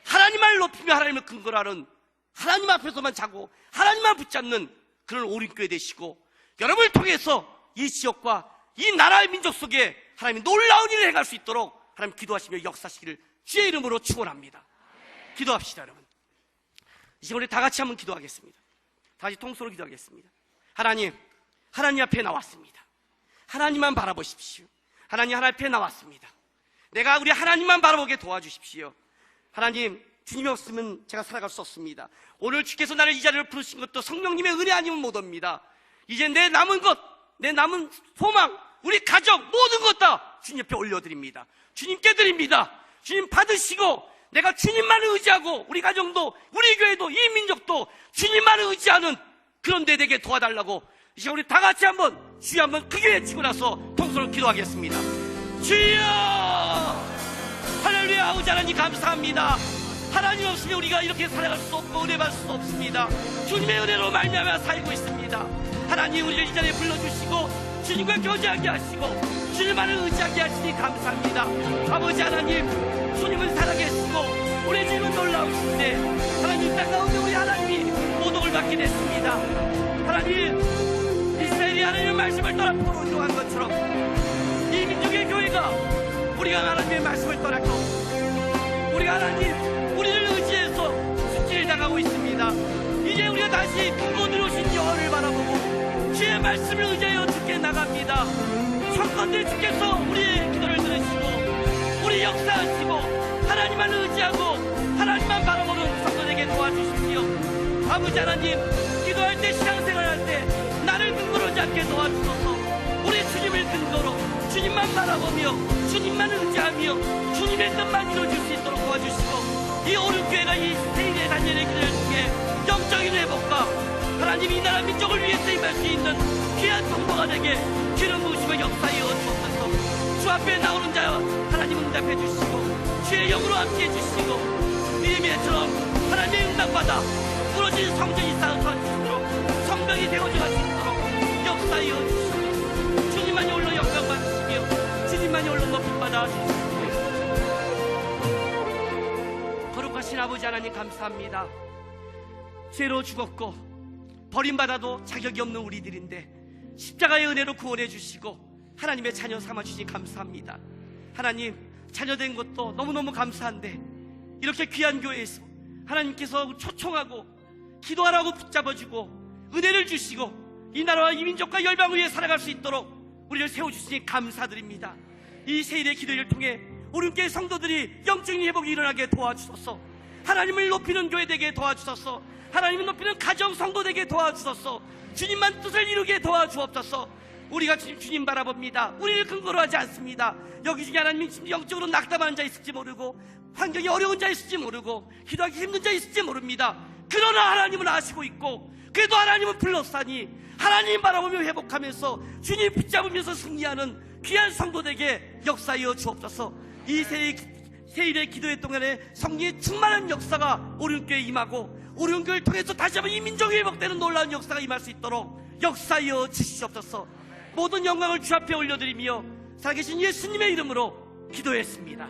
하나님을 높이며 하나님을 근거로 하는, 하나님 앞에서만 자고 하나님만 붙잡는 그런 오륜교회 되시고 여러분을 통해서 이 지역과 이 나라의 민족 속에 하나님이 놀라운 일을 행할 수 있도록 하나님 기도하시며 역사하시기를 주의 이름으로 축원합니다. 기도합시다. 여러분, 이제 우리 다 같이 한번 기도하겠습니다. 다시 통수로 기도하겠습니다. 하나님 앞에 나왔습니다. 하나님만 바라보십시오. 하나님 앞에 나왔습니다. 내가 우리 하나님만 바라보게 도와주십시오. 하나님, 주님이 없으면 제가 살아갈 수 없습니다. 오늘 주께서 나를 이 자리를 부르신 것도 성령님의 은혜 아니면 못 옵니다. 이제 내 남은 것, 내 남은 소망, 우리 가정 모든 것 다 주님 옆에 올려드립니다. 주님께 드립니다. 주님 받으시고 내가 주님만을 의지하고 우리 가정도 우리 교회도 이 민족도 주님만을 의지하는 그런 데 되게 도와달라고 이제 우리 다 같이 한번 주여 한번 크게 외치고 나서 통성으로 기도하겠습니다. 주여! 할렐루야! 아버지 하나님 감사합니다. 하나님 없으면 우리가 이렇게 살아갈 수 없고 은혜 받을 수 없습니다. 주님의 은혜로 말미암아 살고 있습니다. 하나님, 우리를 이 자리에 불러주시고 주님과 교제하게 하시고 주님만을 의지하게 하시니 감사합니다. 아버지 하나님, 주님은 살아계시고 우리 주님은 놀라우신데 하나님, 땅 가운데 우리 하나님이 모독을 받게 됐습니다. 하나님, 이스라엘이 하나님의 말씀을 떠나 포로로 간 것처럼 이 민족의 교회가 우리가 하나님의 말씀을 떠났고 우리가 하나님 우리를 의지해서 숙지를 당하고 있습니다. 이제 우리가 다시 근본으로 오신 여호와를 바라보고 주의 말씀을 의지하여 주께 나갑니다. 성건들 주께서 우리의 기도를 들으시고 우리 역사하시고 하나님만 의지하고 하나님만 바라보는 성도에게 도와주십시오. 아버지 하나님, 기도할 때 신앙생활할 때 나를 근거로 잡게 도와주소서. 우리 주님을 근거로 주님만 바라보며 주님만 의지하며 주님의 뜻만 이루어질 수 있도록 도와주시고 이 오른교회가 이 세일의 다니엘의 기도를 통해 영적인 회복과 하나님 이 나라 민족을 위해서 임할 수 있는 귀한 성도가 되게 기름 부으시고 역사하여 주옵소서. 주 앞에 나오는 자 하나님 응답해 주시고 주의 영으로 함께해 주시고 느헤미야처럼 하나님의 응답받아 부러진 성전이 쌓아주시도록 성벽이 되어져 갈 수 있도록 역사하여 주시고 주님만이 홀로 영광 받으시며 주님만이 홀로 높임 받아 주시옵소서. 거룩하신 아버지 하나님 감사합니다. 죄로 죽었고 버림받아도 자격이 없는 우리들인데 십자가의 은혜로 구원해 주시고 하나님의 자녀 삼아주시니 감사합니다. 하나님, 자녀된 것도 너무너무 감사한데 이렇게 귀한 교회에서 하나님께서 초청하고 기도하라고 붙잡아주고 은혜를 주시고 이 나라와 이 민족과 열방을 위해 살아갈 수 있도록 우리를 세워주시니 감사드립니다. 이 세일의 기도를 통해 오른교회 성도들이 영적인 회복이 일어나게 도와주소서. 하나님을 높이는 교회 되게 도와주소서. 하나님을 높이는 가정 성도 되게 도와주소서. 주님만 뜻을 이루게 도와주옵소서. 우리가 주님 바라봅니다. 우리를 근거로 하지 않습니다. 여기 중에 하나님이 영적으로 낙담하는 자 있을지 모르고 환경이 어려운 자 있을지 모르고 기도하기 힘든 자 있을지 모릅니다. 그러나 하나님은 아시고 있고 그래도 하나님은 불렀사니 하나님 바라보며 회복하면서 주님 붙잡으면서 승리하는 귀한 성도들에게 역사하여 주옵소서. 이 세일의 기도의 동안에 성령의 충만한 역사가 오륜교회에 임하고 오륜교회를 통해서 다시 한번 이 민족이 회복되는 놀라운 역사가 임할 수 있도록 역사하여 주시옵소서. 모든 영광을 주 앞에 올려드리며 살아계신 예수님의 이름으로 기도했습니다.